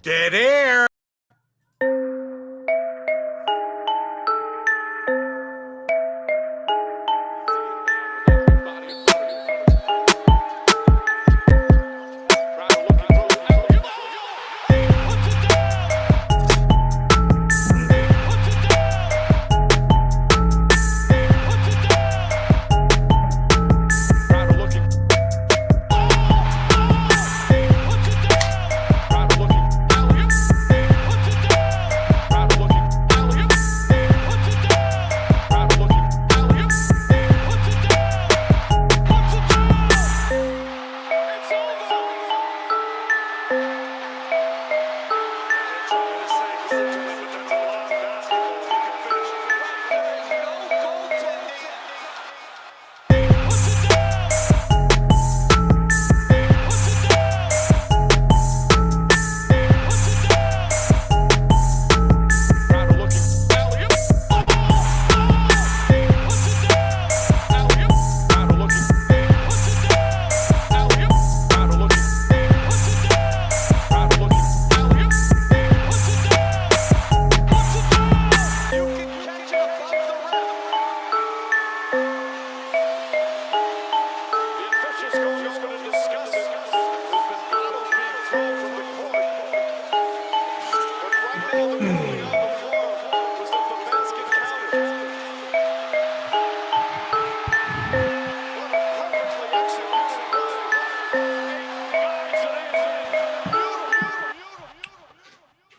Dead air.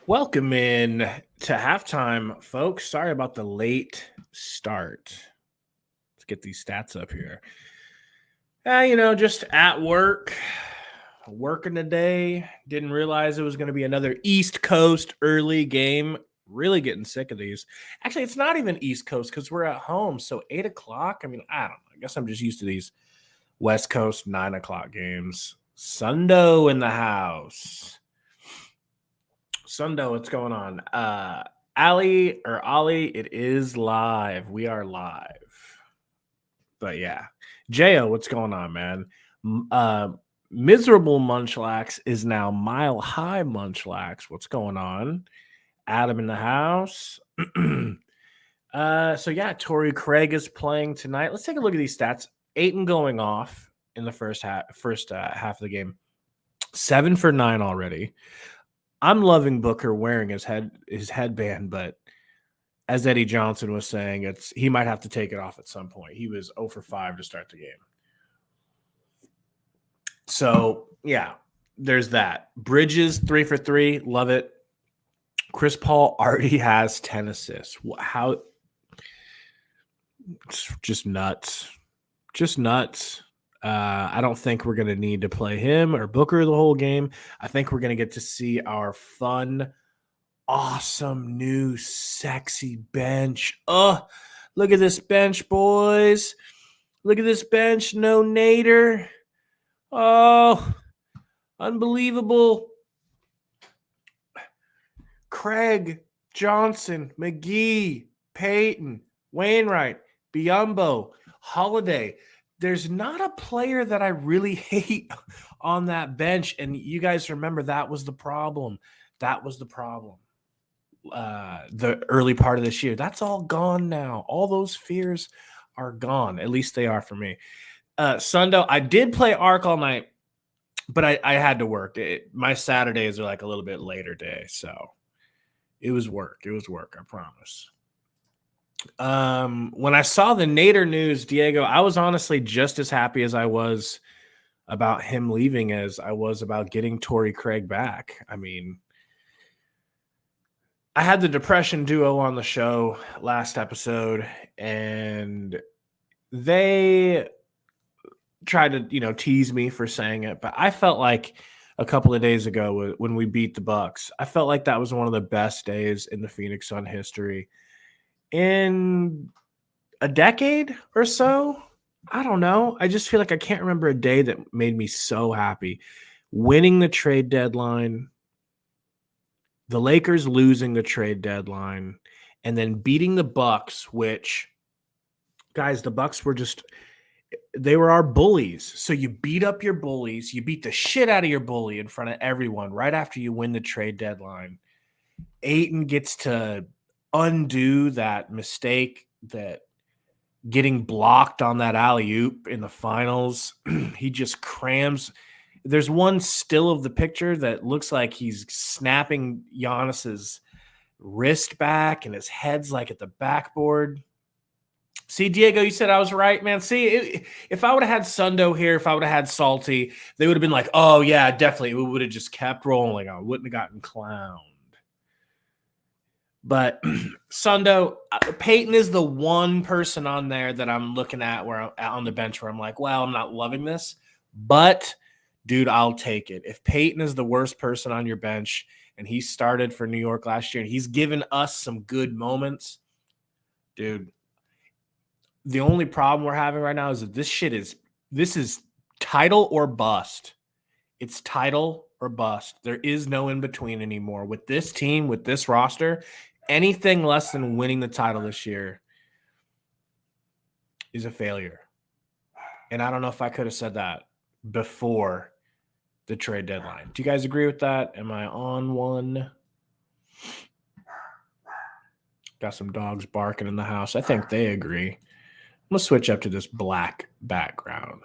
Welcome in to halftime, folks. Sorry about the late start. Let's get these stats up here. Just at work, working today. Didn't realize it was going to be another East Coast early game. Really getting sick of these. Actually, it's not even East Coast because we're at home. So 8 o'clock. I don't know. I guess I'm just used to these West Coast 9 o'clock games. Sundo in the house. Sundo, what's going on? Ali, it is live. We are live. But yeah. J.O., what's going on, man? Miserable Munchlax is now Mile High Munchlax. What's going on? Adam in the house. Torrey Craig is playing tonight. Let's take a look at these stats. Ayton going off in the first half of the game. 7 for 9 already. I'm loving Booker wearing his headband, but as Eddie Johnson was saying, he might have to take it off at some point. He was 0 for 5 to start the game. So, yeah, there's that. Bridges, 3 for 3. Love it. Chris Paul already has 10 assists. How? Just nuts. Just nuts. I don't think we're going to need to play him or Booker the whole game. I think we're going to get to see our fun, awesome, new, sexy bench. Oh, look at this bench, boys. Look at this bench. No Nader. Oh, unbelievable. Craig, Johnson, McGee, Payton, Wainwright, Biyombo, Holiday. There's not a player that I really hate on that bench. And you guys remember that was the problem. The early part of this year. That's all gone now. All those fears are gone. At least they are for me. Sundo, I did play Arc all night, but I had to work. My Saturdays are like a little bit later day. So it was work. I promise. When I saw the Nader news, Diego, I was honestly just as happy as I was about him leaving as I was about getting Torrey Craig back. I mean, I had the Depression Duo on the show last episode, and they tried to, tease me for saying it, but I felt like a couple of days ago when we beat the Bucks, I felt like that was one of the best days in the Phoenix Sun history. In a decade or so, I don't know. I just feel like I can't remember a day that made me so happy. Winning the trade deadline, the Lakers losing the trade deadline, and then beating the Bucks, which, guys, the Bucks were just they were our bullies. So you beat up your bullies. You beat the shit out of your bully in front of everyone right after you win the trade deadline. Ayton gets to undo that mistake, that getting blocked on that alley-oop in the finals. He just crams. There's one still of the picture that looks like he's snapping Giannis's wrist back and his head's like at the backboard. See, Diego, you said I was right, man. See, if I would have had Sundo here, if I would have had Salty, they would have been like, oh, yeah, definitely. We would have just kept rolling. I wouldn't have gotten clowned. But Sundo, Peyton is the one person on there that I'm looking at where I'm on the bench where I'm like, well, I'm not loving this. But, dude, I'll take it. If Peyton is the worst person on your bench and he started for New York last year and he's given us some good moments, dude, the only problem we're having right now is that this is title or bust. It's title or bust. There is no in between anymore. With this team, with this roster, anything less than winning the title this year is a failure. And I don't know if I could have said that before the trade deadline. Do you guys agree with that? Am I on one? Got some dogs barking in the house. I think they agree. I'm going to switch up to this black background.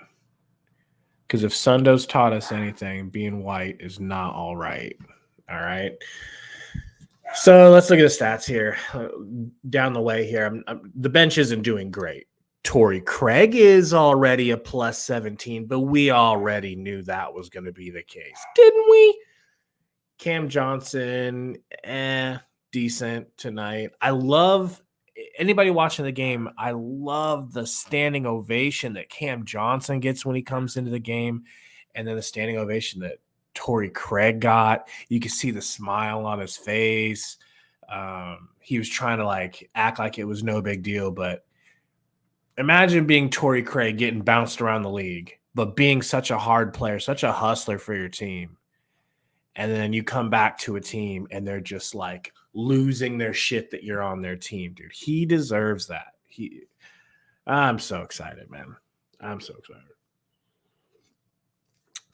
Because if Sundo's taught us anything, being white is not all right. All right. So let's look at the stats here. Down the way here, the bench isn't doing great. Torrey Craig is already a plus 17, but we already knew that was going to be the case, didn't we? Cam Johnson, decent tonight. I love anybody watching the game. I love the standing ovation that Cam Johnson gets when he comes into the game, and then the standing ovation that Torrey Craig got. You can see the smile on his face. He was trying to act like it was no big deal, but imagine being Torrey Craig getting bounced around the league, but being such a hard player, such a hustler for your team. And then you come back to a team and they're just like losing their shit that you're on their team, dude. He deserves that. I'm so excited, man. I'm so excited.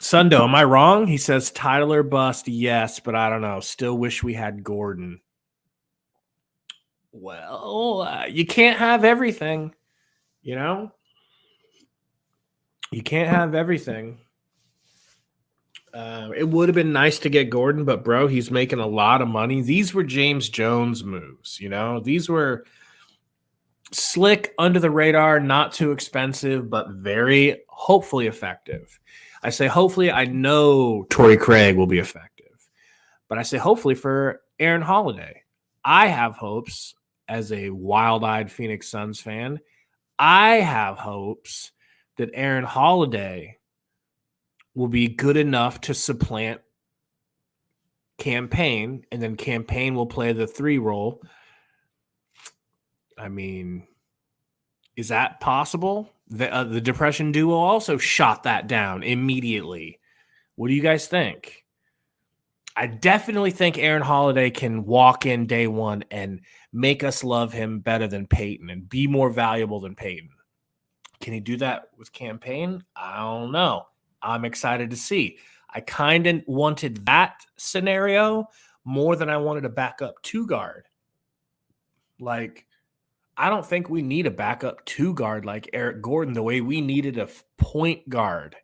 Sundo, am I wrong? He says title or bust. Yes, but I don't know. Still wish we had Gordon. Well, you can't have everything, you know? You can't have everything. It would have been nice to get Gordon, but, bro, he's making a lot of money. These were James Jones moves, you know? These were slick, under the radar, not too expensive, but very, hopefully, effective. I say hopefully. I know Torrey Craig will be effective, but I say hopefully for Aaron Holiday. I have hopes as a wild-eyed Phoenix Suns fan. I have hopes that Aaron Holiday will be good enough to supplant Campaign, and then Campaign will play the 3 role. I mean, is that possible? The Depression Duo also shot that down immediately. What do you guys think? I definitely think Aaron Holiday can walk in day one and make us love him better than Peyton and be more valuable than Peyton. Can he do that with Campaign? I don't know. I'm excited to see. I kind of wanted that scenario more than I wanted a backup 2 guard. I don't think we need a backup 2 guard like Eric Gordon the way we needed a point guard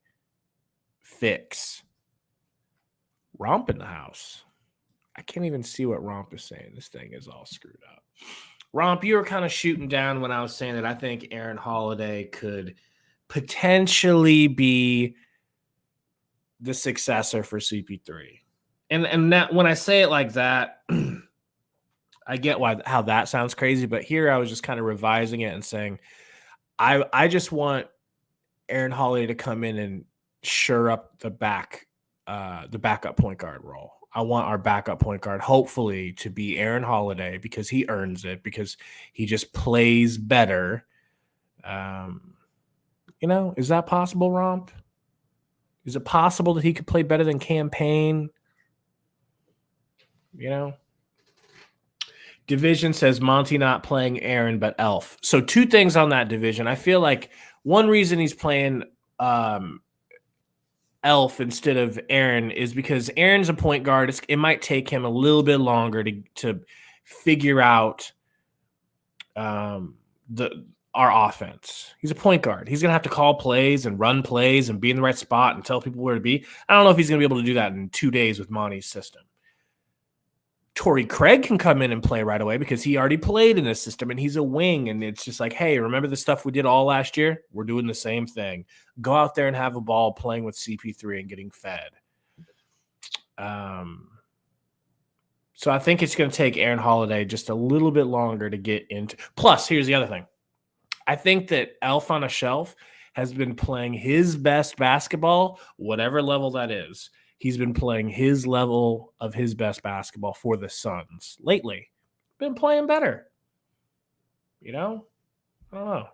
fix. Romp in the house. I can't even see what Romp is saying. This thing is all screwed up. Romp, you were kind of shooting down when I was saying that I think Aaron Holiday could potentially be the successor for CP3. And that, when I say it like that, I get how that sounds crazy, but here I was just kind of revising it and saying, I just want Aaron Holiday to come in and shore up the backup point guard role. I want our backup point guard, hopefully, to be Aaron Holiday because he earns it, because he just plays better. Is that possible, Romp? Is it possible that he could play better than Campaign? Division says Monty not playing Aaron, but Elf. So 2 things on that division. I feel like one reason he's playing Elf instead of Aaron is because Aaron's a point guard. It might take him a little bit longer to figure out our offense. He's a point guard. He's going to have to call plays and run plays and be in the right spot and tell people where to be. I don't know if he's going to be able to do that in 2 days with Monty's system. Torrey Craig can come in and play right away because he already played in this system and he's a wing. And it's just like, hey, remember the stuff we did all last year? We're doing the same thing. Go out there and have a ball playing with CP3 and getting fed. So I think it's going to take Aaron Holiday just a little bit longer to get into. Plus, here's the other thing. I think that Elf on a Shelf has been playing his best basketball, whatever level that is. He's been playing his level of his best basketball for the Suns lately. Been playing better. You know? I don't know.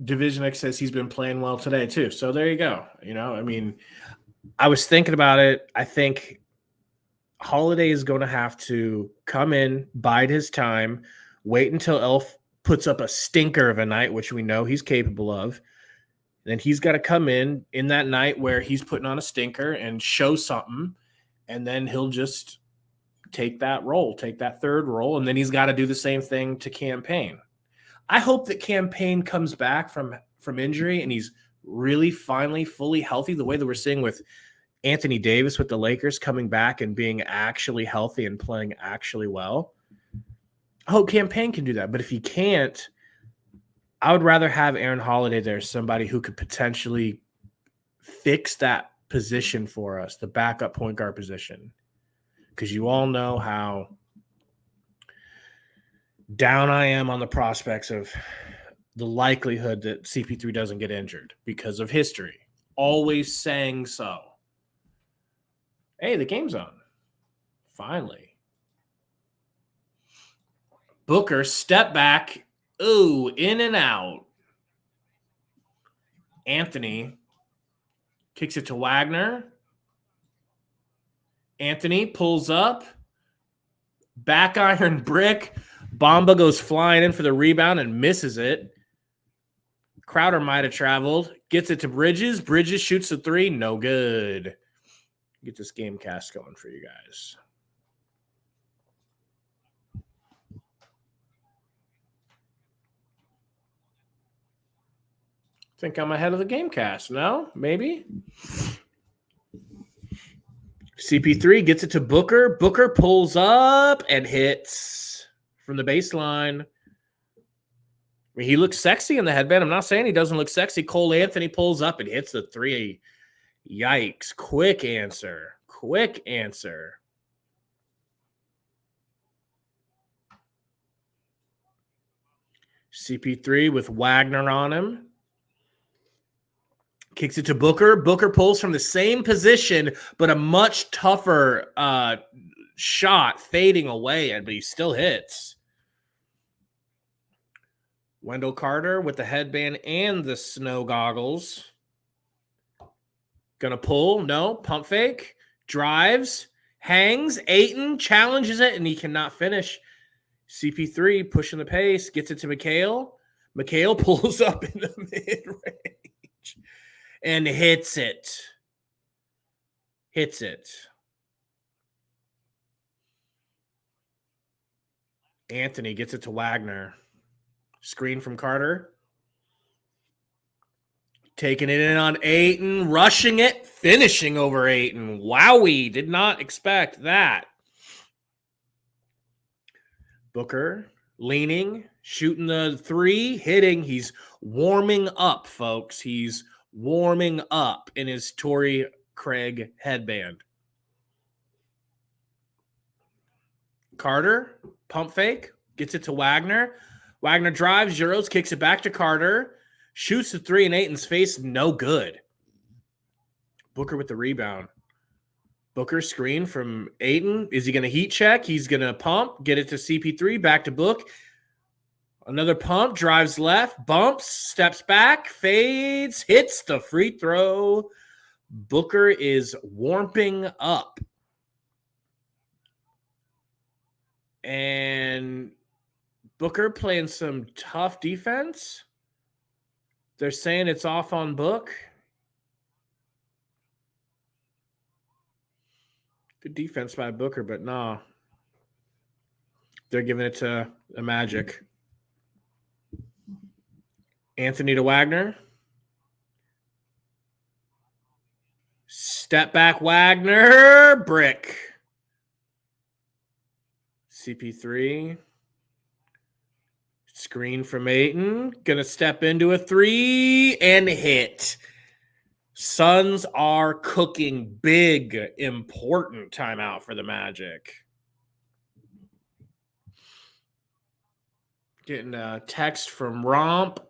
Division X says he's been playing well today too. So there you go. You know, I mean, I was thinking about it. I think Holiday is going to have to come in, bide his time, wait until Elf puts up a stinker of a night, which we know he's capable of. Then he's got to come in that night where he's putting on a stinker and show something, and then he'll just take that role, take that third role, and then he's got to do the same thing to Campaign. I hope that Campaign comes back from injury and he's really finally fully healthy the way that we're seeing with Anthony Davis with the Lakers coming back and being actually healthy and playing actually well. I hope Campaign can do that, but if he can't, I would rather have Aaron Holiday there, somebody who could potentially fix that position for us, the backup point guard position. Because you all know how down I am on the prospects of the likelihood that CP3 doesn't get injured because of history. Always saying so. Hey, the game's on. Finally. Booker, step back. Ooh, in and out. Anthony kicks it to Wagner. Anthony pulls up. Back iron brick. Bamba goes flying in for the rebound and misses it. Crowder might have traveled. Gets it to Bridges. Bridges shoots a three. No good. Get this game cast going for you guys. Think I'm ahead of the game cast. No? Maybe? CP3 gets it to Booker. Booker pulls up and hits from the baseline. I mean, he looks sexy in the headband. I'm not saying he doesn't look sexy. Cole Anthony pulls up and hits the three. Yikes. Quick answer. Quick answer. CP3 with Wagner on him. Kicks it to Booker. Booker pulls from the same position, but a much tougher shot fading away, but he still hits. Wendell Carter with the headband and the snow goggles. Gonna pull. No. Pump fake. Drives. Hangs. Ayton challenges it, and he cannot finish. CP3 pushing the pace. Gets it to McHale. McHale pulls up in the mid-range. And hits it. Hits it. Anthony gets it to Wagner. Screen from Carter. Taking it in on Ayton. Rushing it. Finishing over Ayton. Wowie. Did not expect that. Booker leaning. Shooting the three. Hitting. He's warming up, folks. He's warming up in his Torrey Craig headband. Carter, pump fake, gets it to Wagner. Wagner drives, Euros, kicks it back to Carter. Shoots the three in Ayton's face, no good. Booker with the rebound. Booker screen from Ayton. Is he going to heat check? He's going to pump, get it to CP3, back to Book. Another pump, drives left, bumps, steps back, fades, hits the free throw. Booker is warming up. And Booker playing some tough defense. They're saying it's off on Book. Good defense by Booker, but nah. They're giving it to a Magic. Anthony to Wagner. Step back Wagner. Brick. CP3. Screen from Ayton. Gonna step into a 3 and hit. Suns are cooking big, important timeout for the Magic. Getting a text from Romp.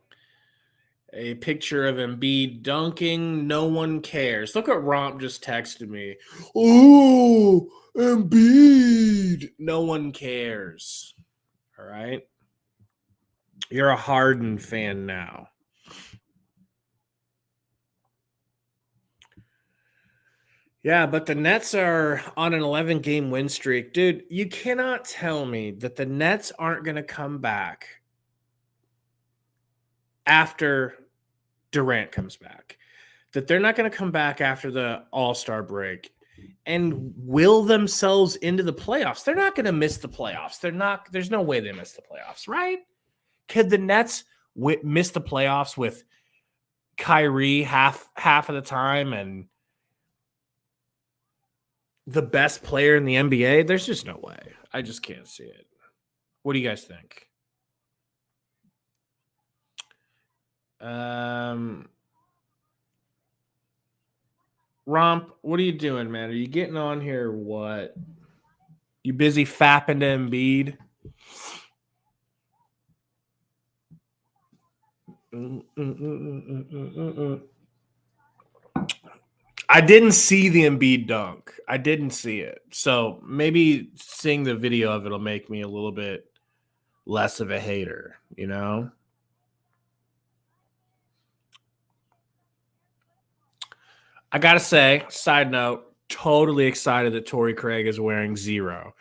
A picture of Embiid dunking. No one cares. Look what Romp just texted me. Oh, Embiid. No one cares. All right. You're a Harden fan now. Yeah, but the Nets are on an 11-game win streak. Dude, you cannot tell me that the Nets aren't going to come back after Durant comes back. That they're not going to come back after the All-Star break and will themselves into the playoffs. They're not going to miss the playoffs. There's no way they miss the playoffs, right? Could the Nets miss the playoffs with Kyrie half of the time and the best player in the NBA? There's just no way. I just can't see it. What do you guys think? Romp, what are you doing, man? Are you getting on here or what? You busy fapping to Embiid? I didn't see the Embiid dunk. I didn't see it. So maybe seeing the video of it will make me a little bit less of a hater, you know? I got to say, side note, totally excited that Torrey Craig is wearing 0.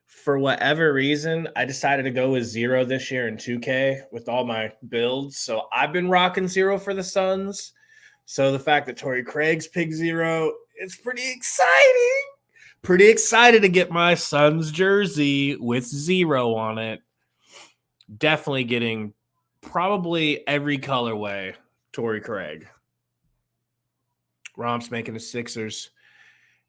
For whatever reason, I decided to go with 0 this year in 2K with all my builds. So I've been rocking 0 for the Suns. So the fact that Torrey Craig's picked 0, it's pretty exciting. Pretty excited to get my Suns jersey with 0 on it. Definitely getting probably every colorway Torrey Craig. Romp's making a Sixers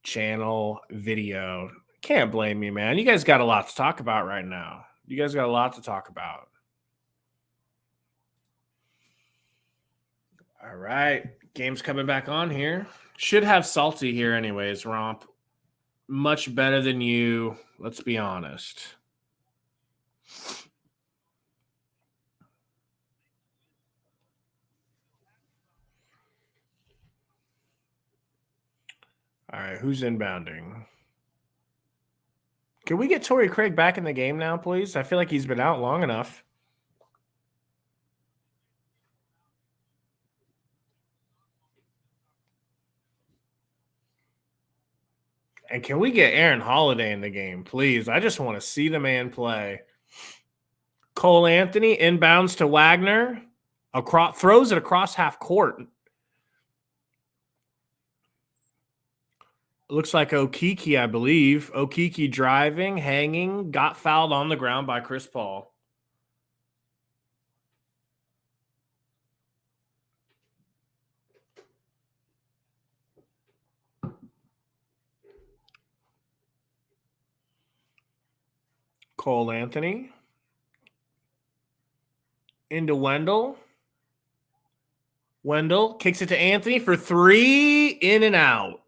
channel video. Can't blame me, man. You guys got a lot to talk about right now. You guys got a lot to talk about. All right. Game's coming back on here. Should have Salty here anyways, Romp. Much better than you. Let's be honest. All right. Who's inbounding? Can we get Torrey Craig back in the game now, please? I feel like he's been out long enough. And can we get Aaron Holiday in the game, please? I just want to see the man play. Cole Anthony inbounds to Wagner. Throws it across half court. Looks like Okeke, I believe. Okeke driving, hanging, got fouled on the ground by Chris Paul. Cole Anthony. Into Wendell. Wendell kicks it to Anthony for 3. In and out.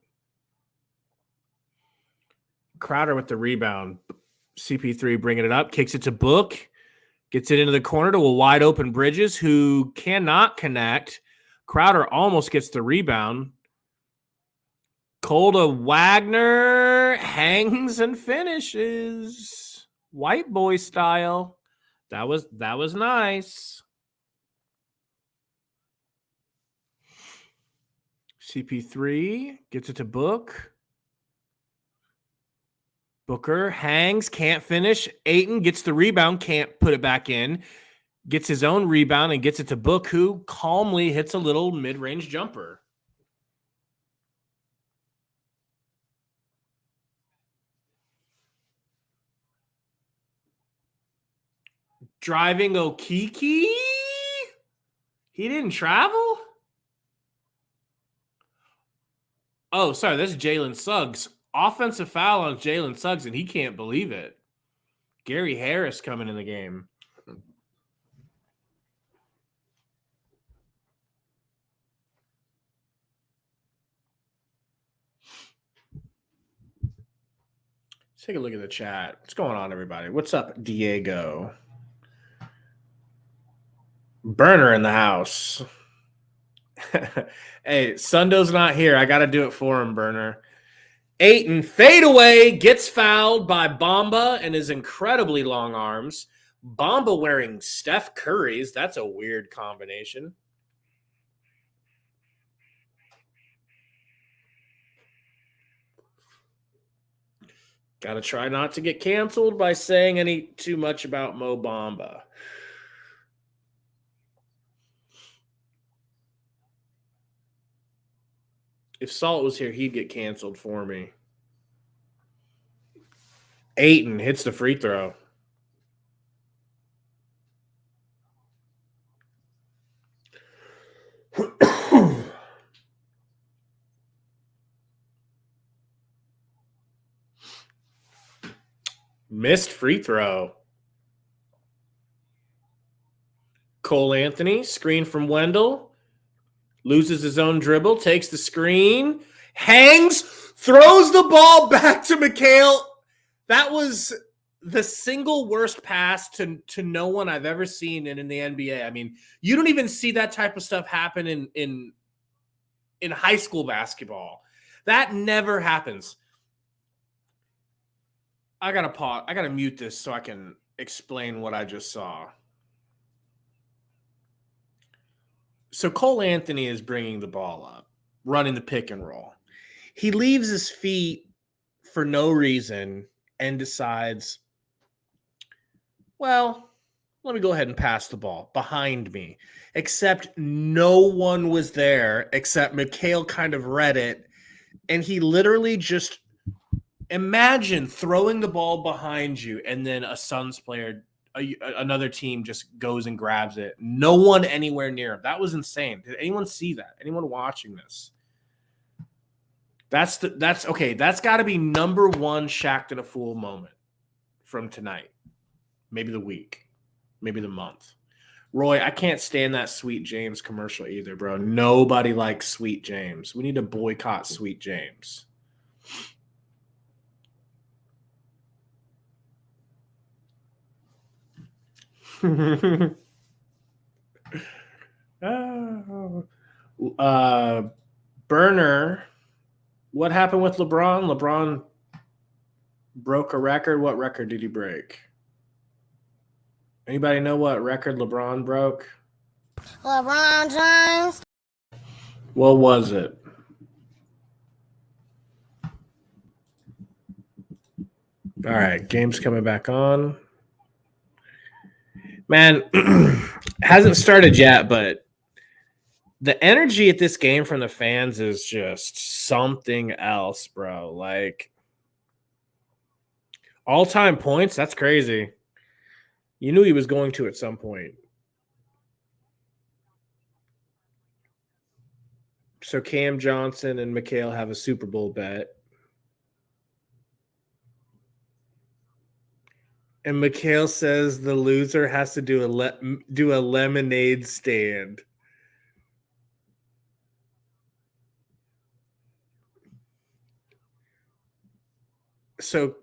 Crowder with the rebound. CP3 bringing it up. Kicks it to Book. Gets it into the corner to a wide open Bridges who cannot connect. Crowder almost gets the rebound. Cole to Wagner. Hangs and finishes. White boy style. That was nice. CP3 gets it to Book. Booker hangs, can't finish. Ayton gets the rebound, can't put it back in. Gets his own rebound and gets it to Book, who calmly hits a little mid-range jumper. Driving Okiki? He didn't travel? Oh, sorry, that's Jalen Suggs. Offensive foul on Jalen Suggs, and he can't believe it. Gary Harris coming in the game. Let's take a look at the chat. What's going on, everybody? What's up, Diego? Burner in the house. Hey, Sundo's not here. I got to do it for him, Burner. Ayton fadeaway gets fouled by Bamba and his incredibly long arms. Bamba wearing Steph Curry's. That's a weird combination. Got to try not to get canceled by saying too much about Mo Bamba. If Salt was here, he'd get canceled for me. Ayton hits the free throw. Missed free throw. Cole Anthony, screen from Wendell. Loses his own dribble, takes the screen, hangs, throws the ball back to Mikhail. That was the single worst pass to no one I've ever seen in the NBA. I mean, you don't even see that type of stuff happen in high school basketball. That never happens. I gotta pause. I gotta mute this so I can explain what I just saw. So Cole Anthony is bringing the ball up, running the pick and roll. He leaves his feet for no reason and decides, well, let me go ahead and pass the ball behind me. Except no one was there except Mikhail kind of read it. And he literally just, imagine throwing the ball behind you and then a Suns player, another team just goes and grabs it. No one anywhere near him. That was insane. Did anyone see that? Anyone watching this? That's okay. That's got to be number one Shaq to the Fool moment from tonight. Maybe the week. Maybe the month. Roy, I can't stand that Sweet James commercial either, bro. Nobody likes Sweet James. We need to boycott Sweet James. Burner, what happened with LeBron? LeBron broke a record. What record did he break? Anybody know what record LeBron broke? LeBron James. What was it? All right, game's coming back on. Man, hasn't started yet, but the energy at this game from the fans is just something else, bro. Like, all-time points, that's crazy. You knew he was going to at some point. So Cam Johnson and Mikhail have a Super Bowl bet. And Mikhail says the loser has to do a lemonade stand. So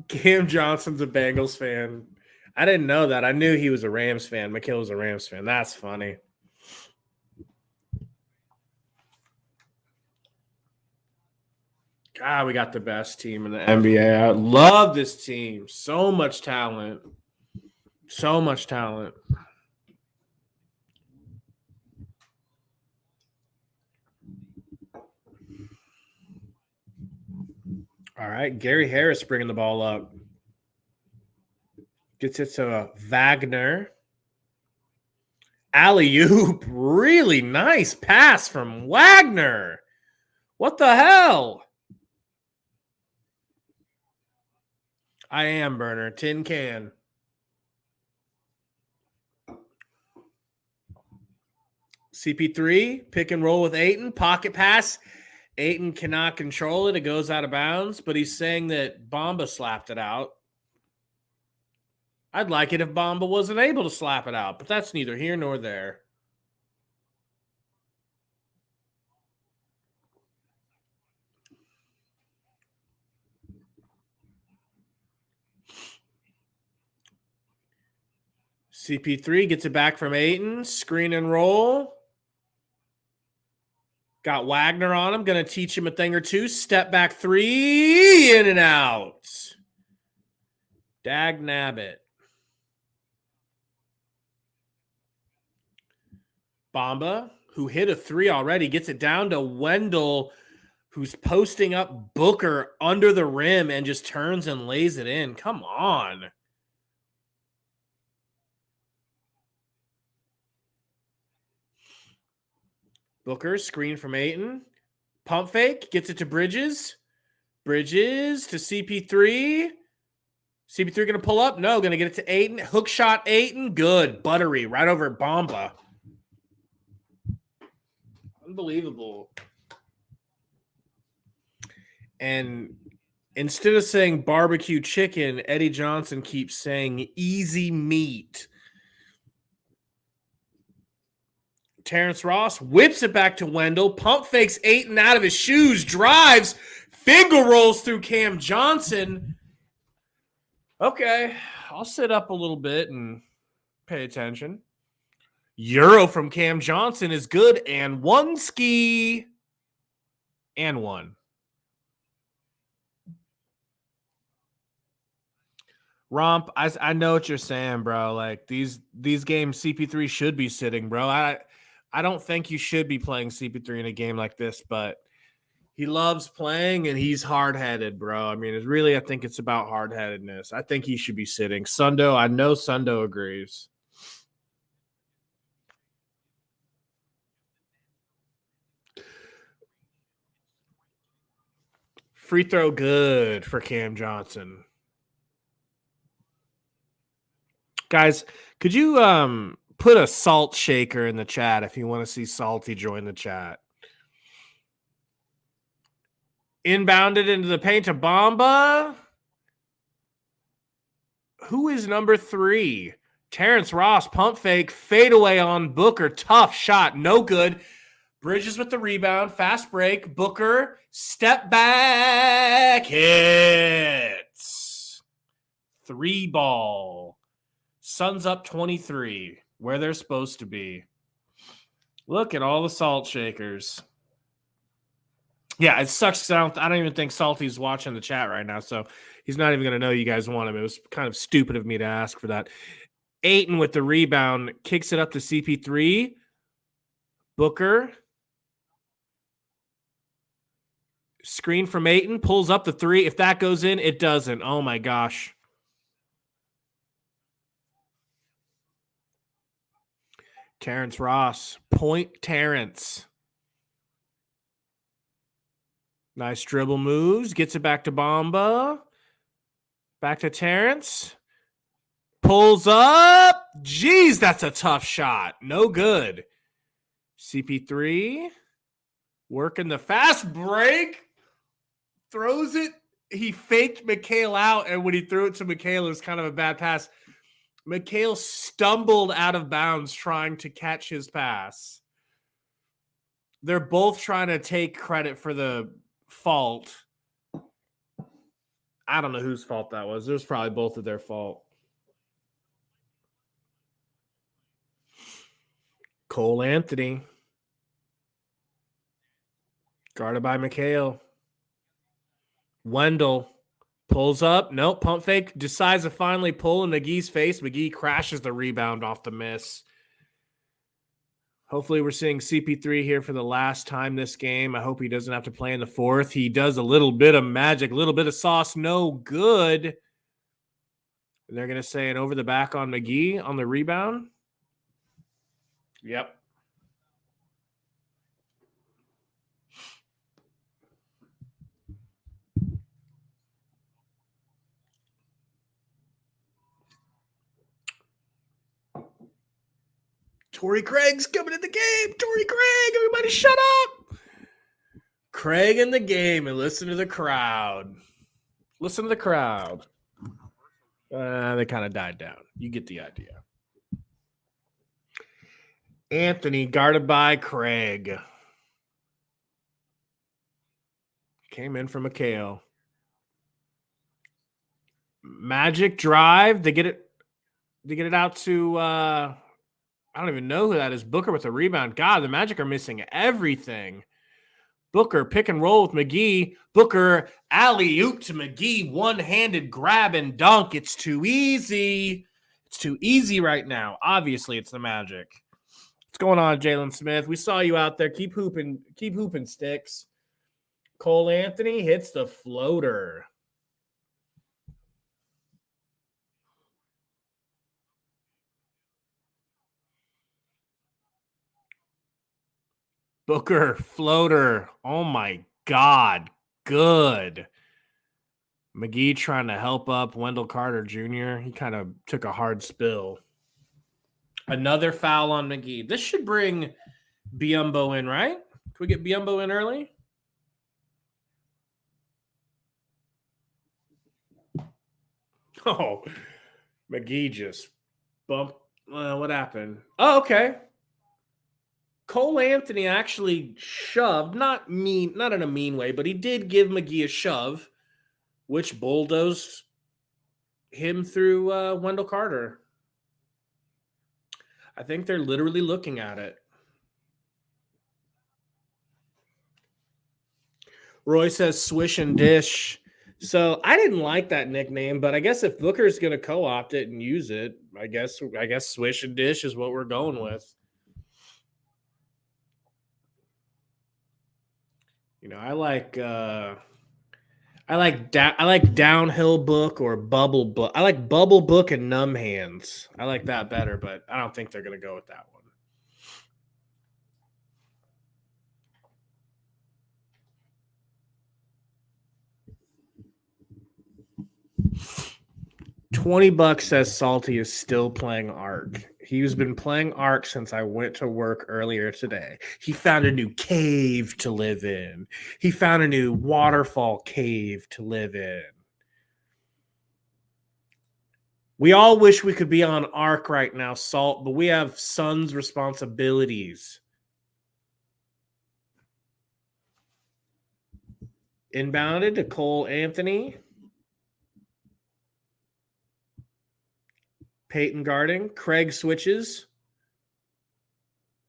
Cam Johnson's a Bengals fan. I didn't know that. I knew he was a Rams fan. Mikhail was a Rams fan. That's funny. God, we got the best team in the NBA. I love this team. So much talent. So much talent. All All right, Gary Harris bringing the ball up. Gets it to Wagner. Alley-oop. Really nice pass from Wagner. What the hell? I am, Burner. Tin can. CP3, pick and roll with Ayton. Pocket pass. Ayton cannot control it. It goes out of bounds, but he's saying that Bamba slapped it out. I'd like it if Bamba wasn't able to slap it out, but that's neither here nor there. CP3 gets it back from Ayton. Screen and roll. Got Wagner on him. Going to teach him a thing or two. Step back three. In and out. Dag nabbit. Bamba, who hit a three already, gets it down to Wendell, who's posting up Booker under the rim and just turns and lays it in. Come on. Booker, screen from Ayton. Pump fake, gets it to Bridges. Bridges to CP3. CP3 going to pull up? No, going to get it to Ayton. Hook shot Ayton. Good. Buttery right over Bamba. Unbelievable. And instead of saying barbecue chicken, Eddie Johnson keeps saying easy meat. Terrence Ross whips it back to Wendell. Pump fakes Ayton out of his shoes. Drives. Finger rolls through Cam Johnson. Okay, I'll sit up a little bit and pay attention. Euro from Cam Johnson is good. And one ski. And one. Romp, I know what you're saying, bro. Like these games, CP3 should be sitting, bro. I don't think you should be playing CP3 in a game like this, but he loves playing and he's hard-headed, bro. I mean, I think it's about hard-headedness. I think he should be sitting. Sundo, I know Sundo agrees. Free throw good for Cam Johnson. Guys, could you put a salt shaker in the chat if you want to see Salty join the chat? Inbounded into the paint to Bamba. Who is number 3? Terrence Ross, pump fake, fadeaway on Booker. Tough shot, no good. Bridges with the rebound, fast break. Booker, step back, hits. 3 ball. Suns up 23, where they're supposed to be. Look at all the salt shakers. Yeah, it sucks because I don't even think Salty's watching the chat right now, so he's not even going to know you guys want him. It was kind of stupid of me to ask for that. Ayton with the rebound, kicks it up to CP3. Booker. Screen from Ayton, pulls up the 3. If that goes in, it doesn't. Oh, my gosh. Terrence Ross. Point Terrence. Nice dribble moves. Gets it back to Bamba. Back to Terrence. Pulls up. Jeez, that's a tough shot. No good. CP3. Working the fast break. Throws it. He faked Mikhail out, and when he threw it to Mikhail, it was kind of a bad pass. Mikhail stumbled out of bounds trying to catch his pass. They're both trying to take credit for the fault. I don't know whose fault that was. It was probably both of their fault. Cole Anthony. Guarded by Mikhail. Wendell. Pulls up. Nope. Pump fake. Decides to finally pull in McGee's face. McGee crashes the rebound off the miss. Hopefully we're seeing CP3 here for the last time this game. I hope he doesn't have to play in the fourth. He does a little bit of magic, a little bit of sauce, no good. And they're going to say an over the back on McGee on the rebound. Yep. Torrey Craig's coming in the game. Torrey Craig, everybody shut up. Craig in the game, and listen to the crowd. Listen to the crowd. They kind of died down. You get the idea. Anthony guarded by Craig. Came in from McHale. Magic drive. They get it out to I don't even know who that is. Booker with a rebound. God, the Magic are missing everything. Booker pick and roll with McGee. Booker alley-oop to McGee. One-handed grab and dunk. It's too easy. It's too easy right now. Obviously, it's the Magic. What's going on, Jalen Smith? We saw you out there. Keep hooping sticks. Cole Anthony hits the floater. Booker, floater. Oh, my God. Good. McGee trying to help up Wendell Carter Jr. He kind of took a hard spill. Another foul on McGee. This should bring Biyombo in, right? Can we get Biyombo in early? Oh, McGee just bumped. What happened? Oh, okay. Cole Anthony actually shoved, not in a mean way, but he did give McGee a shove, which bulldozed him through Wendell Carter. I think they're literally looking at it. Roy says swish and dish. So I didn't like that nickname, but I guess if Booker's going to co-opt it and use it, I guess swish and dish is what we're going with. You know, I like downhill book or bubble book. I like bubble book and numb hands. I like that better, but I don't think they're going to go with that one. $20 says Salty is still playing Ark. He's been playing Ark since I went to work earlier today. He found a new cave to live in. He found a new waterfall cave to live in. We all wish we could be on Ark right now, Salt, but we have sons' responsibilities. Inbounded to Cole Anthony. Peyton guarding. Craig switches.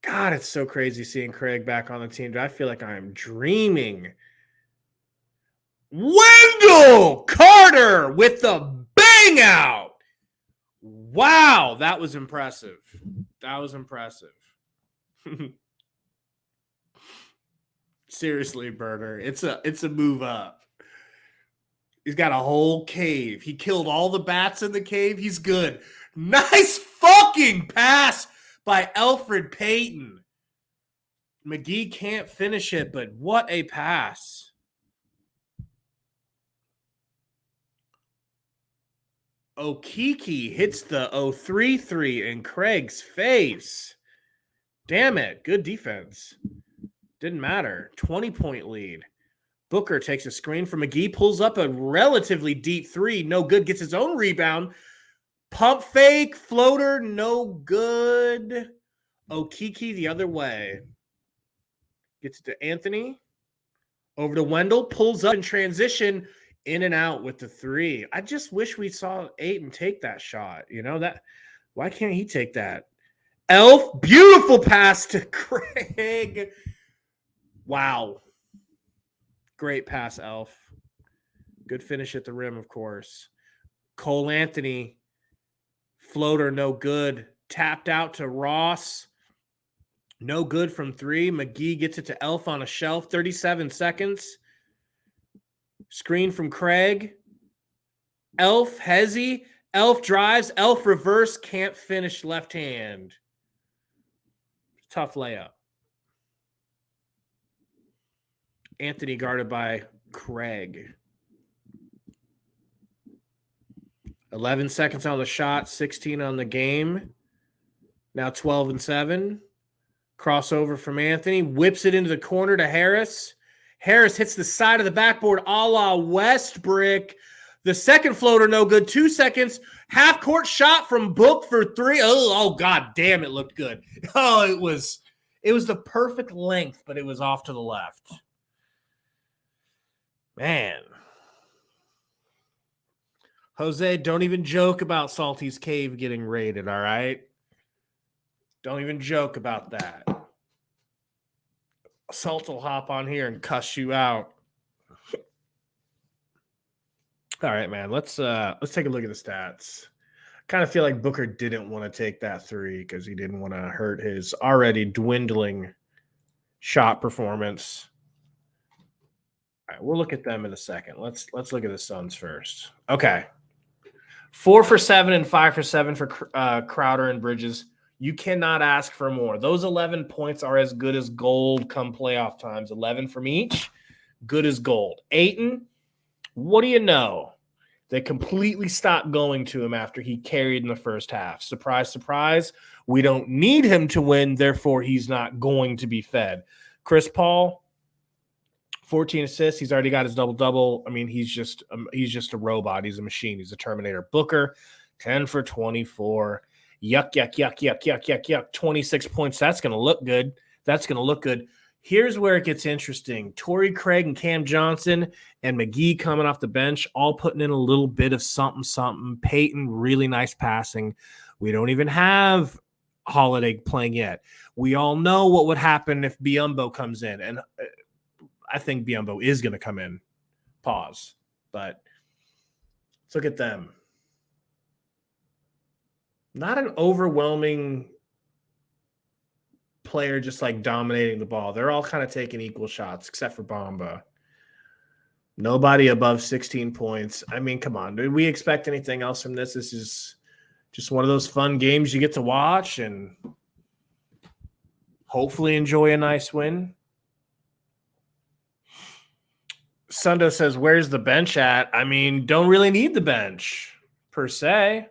God, it's so crazy seeing Craig back on the team. I feel like I am dreaming. Wendell Carter with the bang out. Wow, that was impressive. That was impressive. Seriously, Burner. It's a move up. He's got a whole cave. He killed all the bats in the cave. He's good. Nice fucking pass by Elfrid Payton. McGee can't finish it, but what a pass. Okiki hits the 0-3-3 in Craig's face. Damn it. Good defense. Didn't matter. 20-point lead. Booker takes a screen from McGee, pulls up a relatively deep three. No good. Gets his own rebound. Pump fake. Floater. No good. Okiki the other way. Gets it to Anthony. Over to Wendell. Pulls up in transition. In and out with the three. I just wish we saw Ayton take that shot. You know that. Why can't he take that? Elf. Beautiful pass to Craig. Wow. Great pass, Elf. Good finish at the rim, of course. Cole Anthony. Floater, no good. Tapped out to Ross. No good from 3. McGee gets it to Elf on a shelf. 37 seconds. Screen from Craig. Elf, Hezzy. Elf drives. Elf reverse. Can't finish left hand. Tough layup. Anthony guarded by Craig. 11 seconds on the shot. 16 on the game. Now 12 and 7. Crossover from Anthony. Whips it into the corner to Harris. Harris hits the side of the backboard a la Westbrick. The second floater, no good. 2 seconds. Half-court shot from Book for 3. Oh, God damn, it looked good. Oh, it was the perfect length, but it was off to the left. Man. Jose, don't even joke about Salty's Cave getting raided, all right? Don't even joke about that. Salt will hop on here and cuss you out. All right, man. Let's take a look at the stats. Kind of feel like Booker didn't want to take that 3 because he didn't want to hurt his already dwindling shot performance. All right, we'll look at them in a second. Let's look at the Suns first. Okay. 4 for 7 and 5 for 7 for Crowder and Bridges. You cannot ask for more. Those 11 points are as good as gold come playoff times. 11 from each, good as gold. Ayton, what do you know? They completely stopped going to him after he carried in the first half. Surprise, surprise. We don't need him to win, therefore he's not going to be fed. Chris Paul, 14 assists. He's already got his double-double. I mean, he's just a robot. He's a machine. He's a Terminator. Booker, 10 for 24. Yuck. 26 points. That's going to look good. Here's where it gets interesting. Torrey Craig and Cam Johnson and McGee coming off the bench, all putting in a little bit of something. Peyton, really nice passing. We don't even have Holiday playing yet. We all know what would happen if Biyombo comes in. And I think Biyombo is going to come in. Pause. But let's look at them. Not an overwhelming player just like dominating the ball. They're all kind of taking equal shots except for Bamba. Nobody above 16 points. I mean, come on. Did we expect anything else from this? This is just one of those fun games you get to watch and hopefully enjoy a nice win. Sundo says, where's the bench at? I mean, don't really need the bench per se.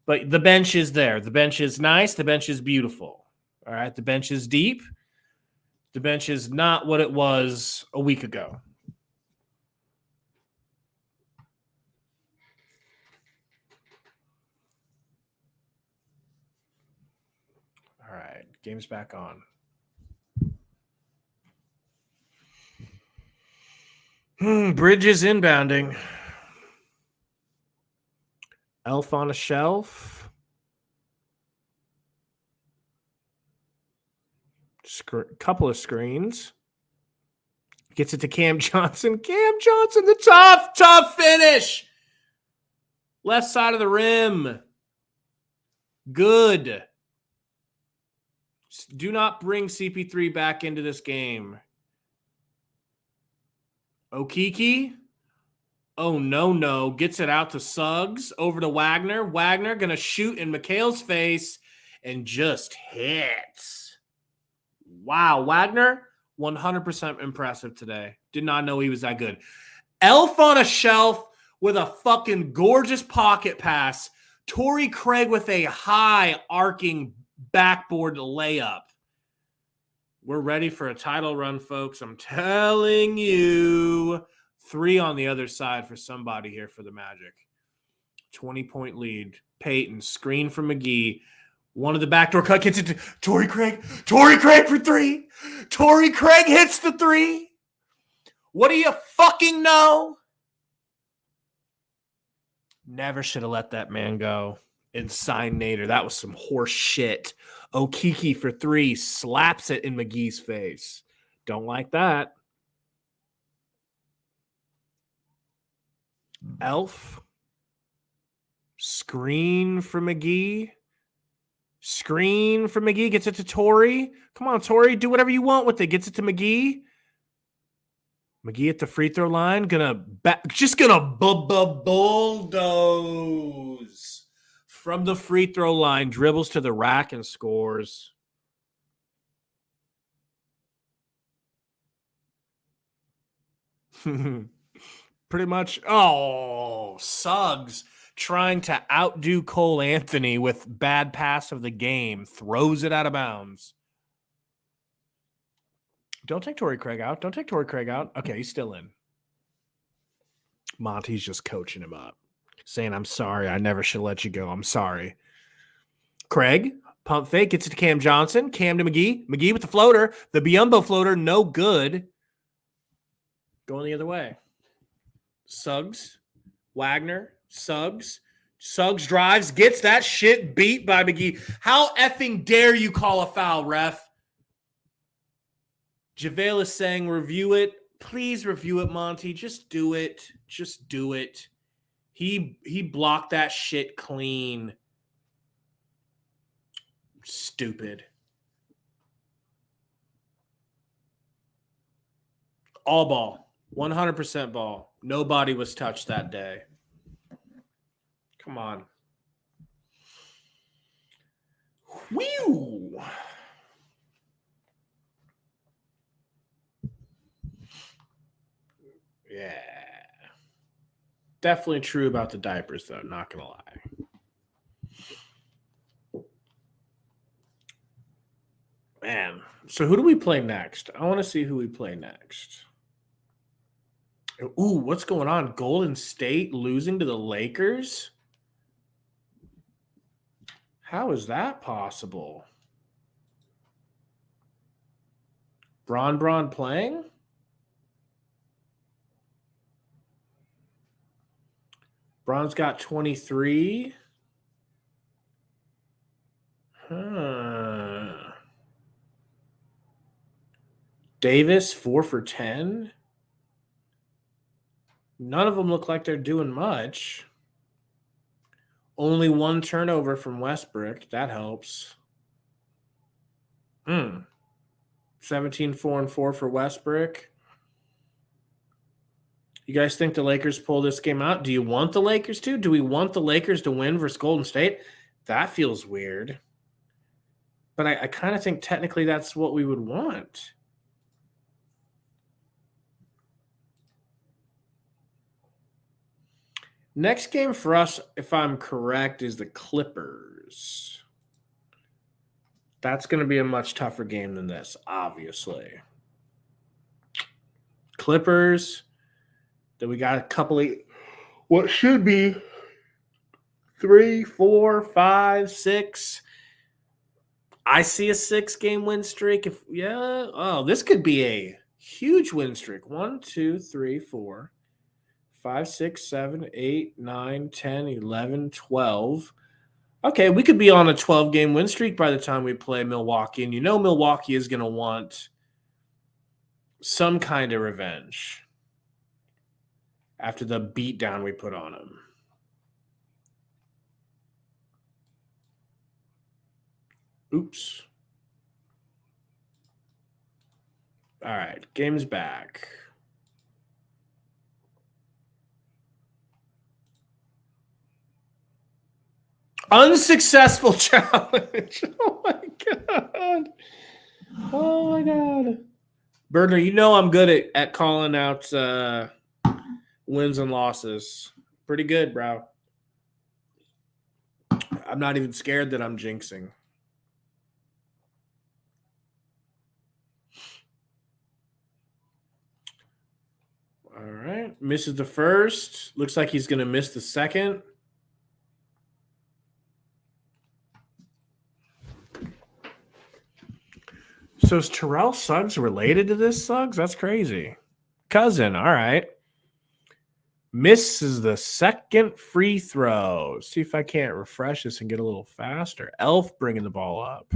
But the bench is there. The bench is nice. The bench is beautiful. All right. The bench is deep. The bench is not what it was a week ago. All right. Game's back on. Bridges inbounding. Elf on a shelf. Couple of screens. Gets it to Cam Johnson. Cam Johnson, the tough finish. Left side of the rim. Good. Do not bring CP3 back into this game. Okiki. Oh, no. Gets it out to Suggs. Over to Wagner. Wagner going to shoot in McHale's face and just hits. Wow. Wagner, 100% impressive today. Did not know he was that good. Elf on a shelf with a fucking gorgeous pocket pass. Torrey Craig with a high arcing backboard layup. We're ready for a title run, folks. I'm telling you. 3 on the other side for somebody here for the Magic. 20-point lead. Peyton, screen from McGee. One of the backdoor cut gets it to Torrey Craig. Torrey Craig for 3. Torrey Craig hits the 3. What do you fucking know? Never should have let that man go. Inside Nader. That was some horse shit. Okiki for 3. Slaps it in McGee's face. Don't like that. Elf. Screen for McGee. Screen from McGee. Gets it to Torrey. Come on, Torrey. Do whatever you want with it. Gets it to McGee. McGee at the free throw line. Just gonna bulldoze from the free throw line. Dribbles to the rack and scores. Pretty much. Oh, Suggs trying to outdo Cole Anthony with bad pass of the game. Throws it out of bounds. Don't take Torrey Craig out. Don't take Torrey Craig out. Okay, he's still in. Monty's just coaching him up. Saying, I'm sorry. I never should let you go. I'm sorry. Craig, pump fake. Gets it to Cam Johnson. Cam to McGee. McGee with the floater. The Biombo floater. No good. Going the other way. Suggs. Wagner. Suggs. Suggs drives. Gets that shit beat by McGee. How effing dare you call a foul, ref? JaVale is saying review it. Please review it, Monty. Just do it. Just do it. He blocked that shit clean. Stupid. All ball. 100% ball. Nobody was touched that day. Come on. Whew. Yeah. Definitely true about the diapers, though. Not going to lie. Man. So who do we play next? I want to see who we play next. Ooh, what's going on? Golden State losing to the Lakers? How is that possible? Bron playing? Bron's got 23. Davis, 4 for 10. None of them look like they're doing much. Only 1 turnover from Westbrook. That helps. 17, 4, and 4 for Westbrook. You guys think the Lakers pull this game out? Do you want the Lakers to? Do we want the Lakers to win versus Golden State? That feels weird. But I kind of think technically that's what we would want. Next game for us, if I'm correct, is the Clippers. That's going to be a much tougher game than this, obviously. Clippers. Then we got a couple of what should be 3, 4, 5, 6. I see a 6-game win streak. This could be a huge win streak. 1, 2, 3, 4, 5, 6, 7, 8, 9, 10, 11, 12. Okay, we could be on a 12-game win streak by the time we play Milwaukee. And you know Milwaukee is going to want some kind of revenge after the beatdown we put on them. Oops. All right, game's back. Unsuccessful challenge. Oh, my God. Oh, my God. Berner, you know I'm good at calling out wins and losses. Pretty good, bro. I'm not even scared that I'm jinxing. All right. Misses the first. Looks like he's going to miss the second. So is Terrell Suggs related to this Suggs? That's crazy. Cousin. All right. Misses the second free throw. See if I can't refresh this and get a little faster. Elf bringing the ball up.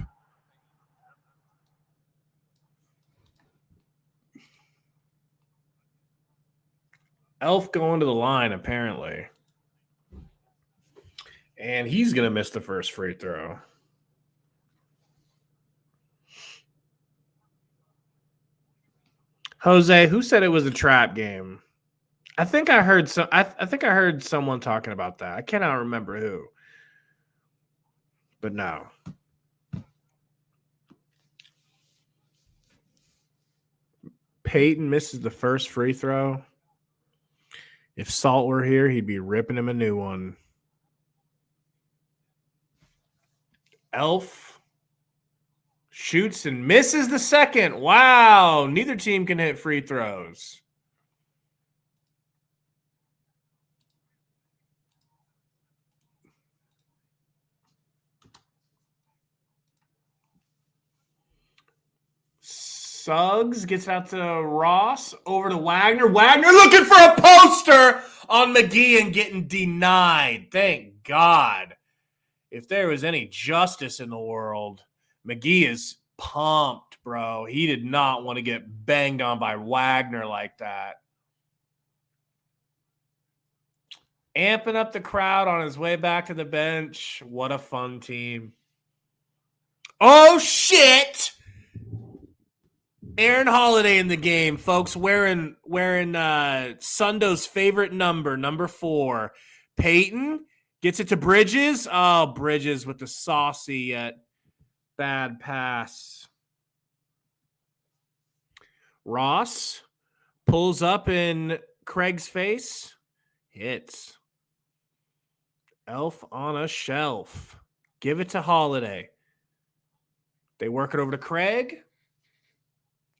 Elf going to the line, apparently. And he's going to miss the first free throw. Jose, who said it was a trap game? I think I heard I think I heard someone talking about that. I cannot remember who. But no. Peyton misses the first free throw. If Salt were here, he'd be ripping him a new one. Elf shoots and misses the second. Wow. Neither team can hit free throws. Suggs gets out to Ross, over to Wagner. Wagner looking for a poster on McGee and getting denied. Thank God. If there was any justice in the world, McGee is pumped, bro. He did not want to get banged on by Wagner like that. Amping up the crowd on his way back to the bench. What a fun team. Oh, shit! Aaron Holiday in the game, folks, wearing Sundo's favorite number 4. Peyton gets it to Bridges. Oh, Bridges with the saucy yet bad pass. Ross pulls up in Craig's face. Hits. Elf on a shelf. Give it to Holiday. They work it over to Craig.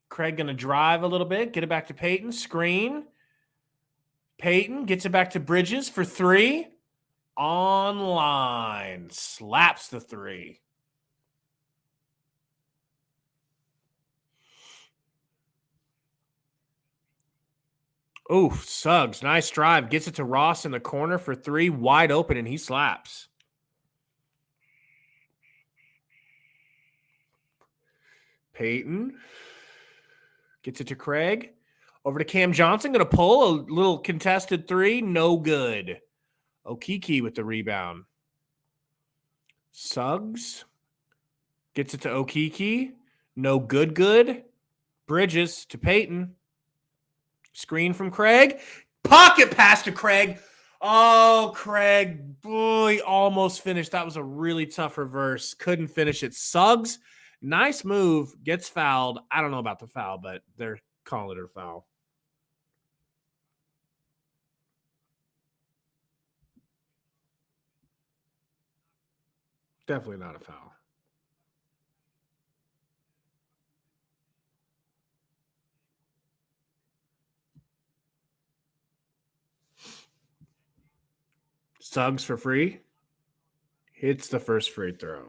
Craig going to drive a little bit, get it back to Peyton, screen. Peyton gets it back to Bridges for 3. Online. Slaps the 3. Oof, Suggs, nice drive. Gets it to Ross in the corner for 3, wide open, and he slaps. Peyton gets it to Craig. Over to Cam Johnson. Going to pull a little contested 3. No good. Okeke with the rebound. Suggs gets it to Okeke. No good. Bridges to Peyton. Screen from Craig. Pocket pass to Craig. Oh, Craig. Boy, almost finished. That was a really tough reverse. Couldn't finish it. Suggs, nice move. Gets fouled. I don't know about the foul, but they're calling it a foul. Definitely not a foul. Suggs for free. Hits the first free throw.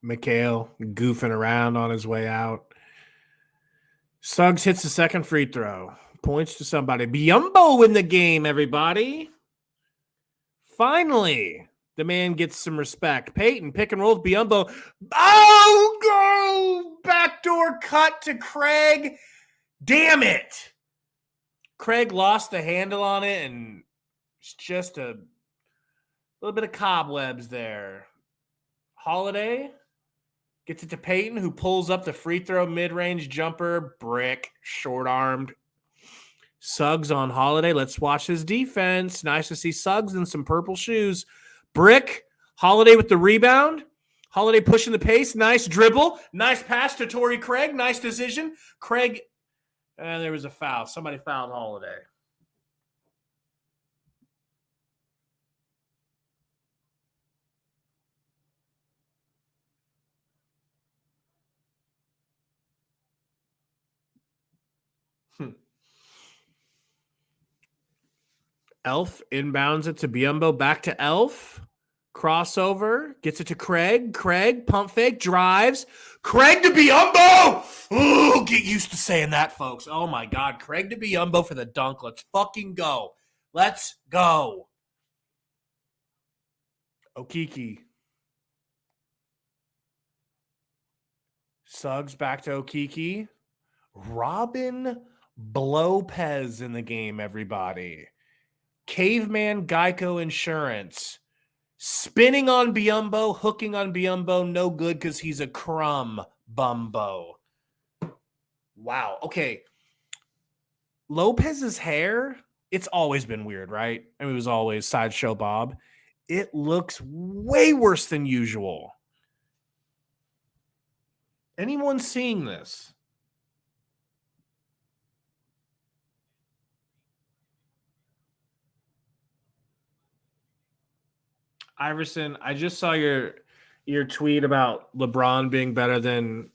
Mikhail goofing around on his way out. Suggs hits the second free throw. Points to somebody. Biombo in the game, everybody. Finally, the man gets some respect. Peyton, pick and roll with Biombo. Oh, go! Backdoor cut to Craig. Damn it. Craig lost the handle on it, and it's just a little bit of cobwebs there. Holiday gets it to Peyton, who pulls up the free throw mid-range jumper. Brick, short-armed. Suggs on Holiday. Let's watch his defense. Nice to see Suggs in some purple shoes. Brick, Holiday with the rebound. Holiday pushing the pace. Nice dribble. Nice pass to Torrey Craig. Nice decision. Craig, there was a foul. Somebody fouled Holiday. Elf inbounds it to Biombo. Back to Elf. Crossover. Gets it to Craig. Craig, pump fake, drives. Craig to Biombo! Ooh, get used to saying that, folks. Oh, my God. Craig to Biombo for the dunk. Let's fucking go. Let's go. Okeke. Suggs back to Okiki. Robin Lopez in the game, everybody. Caveman Geico Insurance. Spinning on Biombo, hooking on Biombo, no good because he's a crumb bumbo. Wow. Okay. Lopez's hair, it's always been weird, right? I mean, it was always Sideshow Bob. It looks way worse than usual. Anyone seeing this? Iverson, I just saw your tweet about LeBron being better than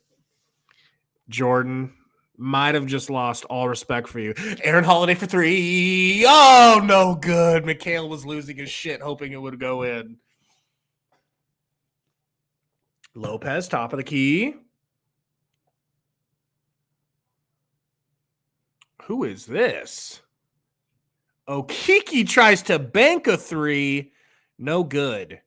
Jordan. Might have just lost all respect for you. Aaron Holiday for 3. Oh, no good. Mikhail was losing his shit, hoping it would go in. Lopez, top of the key. Who is this? Okiki tries to bank a 3. No good.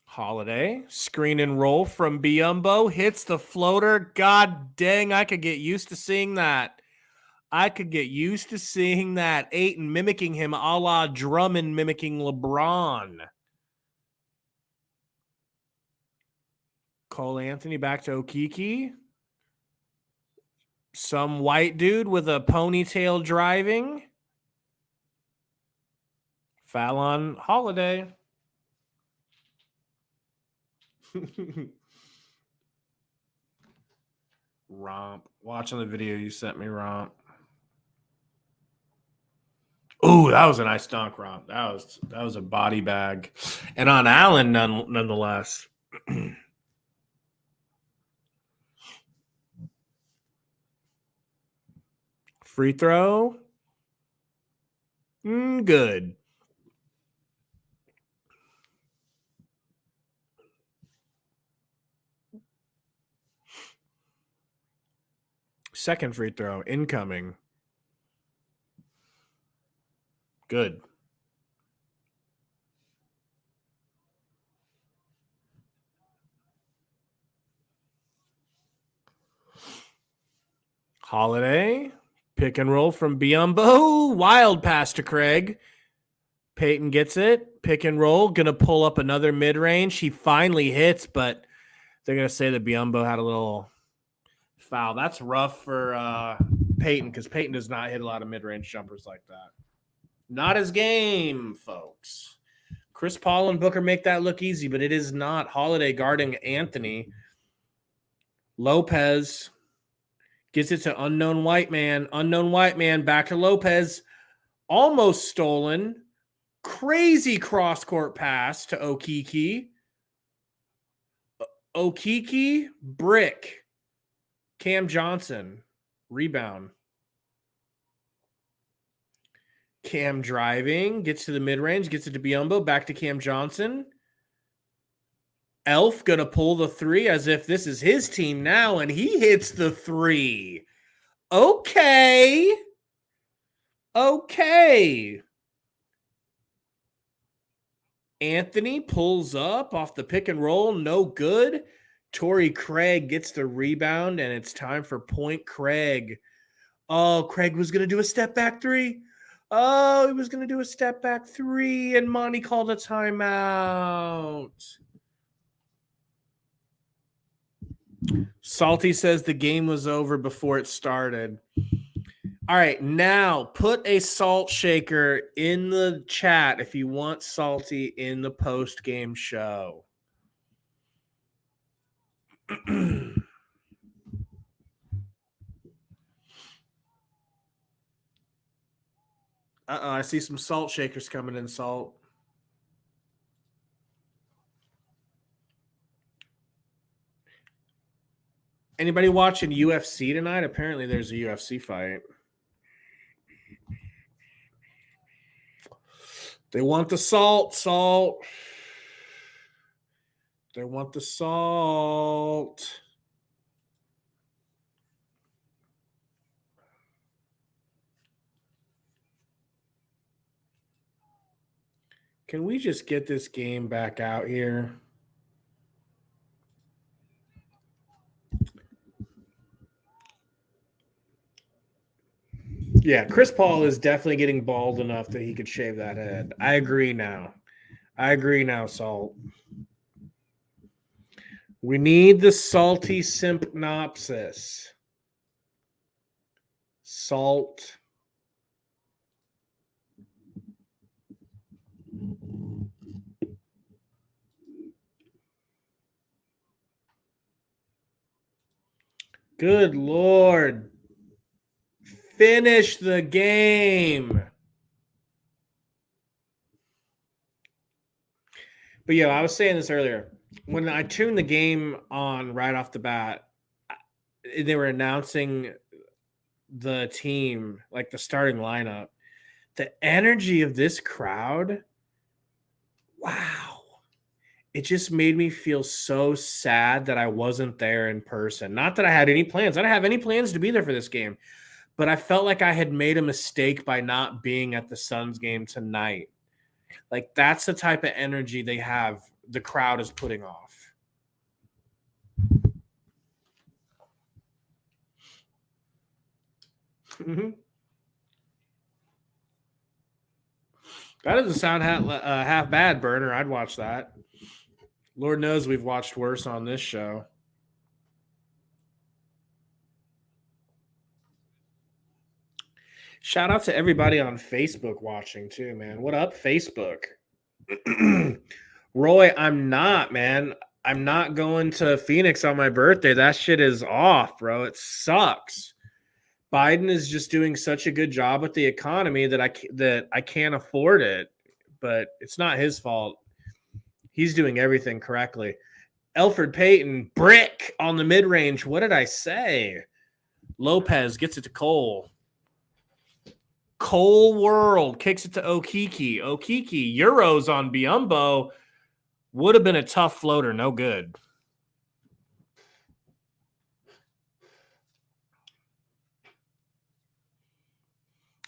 Holiday, screen and roll from Biombo, hits the floater. God dang, I could get used to seeing that. Ayton mimicking him a la Drummond mimicking LeBron. Cole Anthony back to Okiki. Some white dude with a ponytail driving. Foul on Holiday. Romp. Watching the video you sent me, Romp. Ooh, that was a nice dunk, Romp. That was a body bag. And on Allen, nonetheless. Free throw. Good. Second free throw. Incoming. Good. Holiday. Pick and roll from Biombo. Wild pass to Craig. Peyton gets it. Pick and roll. Going to pull up another mid-range. He finally hits, but they're going to say that Biombo had a little foul. That's rough for Peyton because Peyton does not hit a lot of mid-range jumpers like that. Not his game, folks. Chris Paul and Booker make that look easy, but it is not. Holiday guarding Anthony. Lopez gets it to unknown white man. Unknown white man back to Lopez. Almost stolen. Crazy cross-court pass to Okiki. Okiki, brick. Cam Johnson, rebound. Cam driving, gets to the mid-range, gets it to Biombo, back to Cam Johnson. Elf going to pull the 3 as if this is his team now, and he hits the 3. Okay. Anthony pulls up off the pick and roll. No good. Torrey Craig gets the rebound, and it's time for point Craig. Oh, Craig was going to do a step back 3. Oh, he was going to do a step back 3, and Monty called a timeout. Salty says the game was over before it started. All right, now put a salt shaker in the chat if you want Salty in the post-game show. I see some salt shakers coming in, Salt. Anybody watching UFC tonight? Apparently there's a UFC fight. They want the salt. They want the salt. Can we just get this game back out here? Yeah, Chris Paul is definitely getting bald enough that he could shave that head. I agree now, Salt. We need the salty sympnopsis. Salt. Good Lord. Finish the game. But yeah, I was saying this earlier. When I tuned the game on right off the bat, they were announcing the team, like the starting lineup. The energy of this crowd, wow. It just made me feel so sad that I wasn't there in person. Not that I had any plans. I didn't have any plans to be there for this game. But I felt like I had made a mistake by not being at the Suns game tonight. Like, that's the type of energy they have, the crowd is putting off. Mm-hmm. That doesn't sound half bad, Burner. I'd watch that. Lord knows we've watched worse on this show. Shout out to everybody on Facebook watching too, man. What up, Facebook? Roy, I'm not, man. I'm not going to Phoenix on my birthday. That shit is off, bro. It sucks. Biden is just doing such a good job with the economy that I can't afford it. But it's not his fault. He's doing everything correctly. Elfrid Payton, brick on the mid-range. What did I say? Lopez gets it to Cole. Cole World kicks it to Okiki. Okiki, Euros on Biyombo. Would have been a tough floater. No good.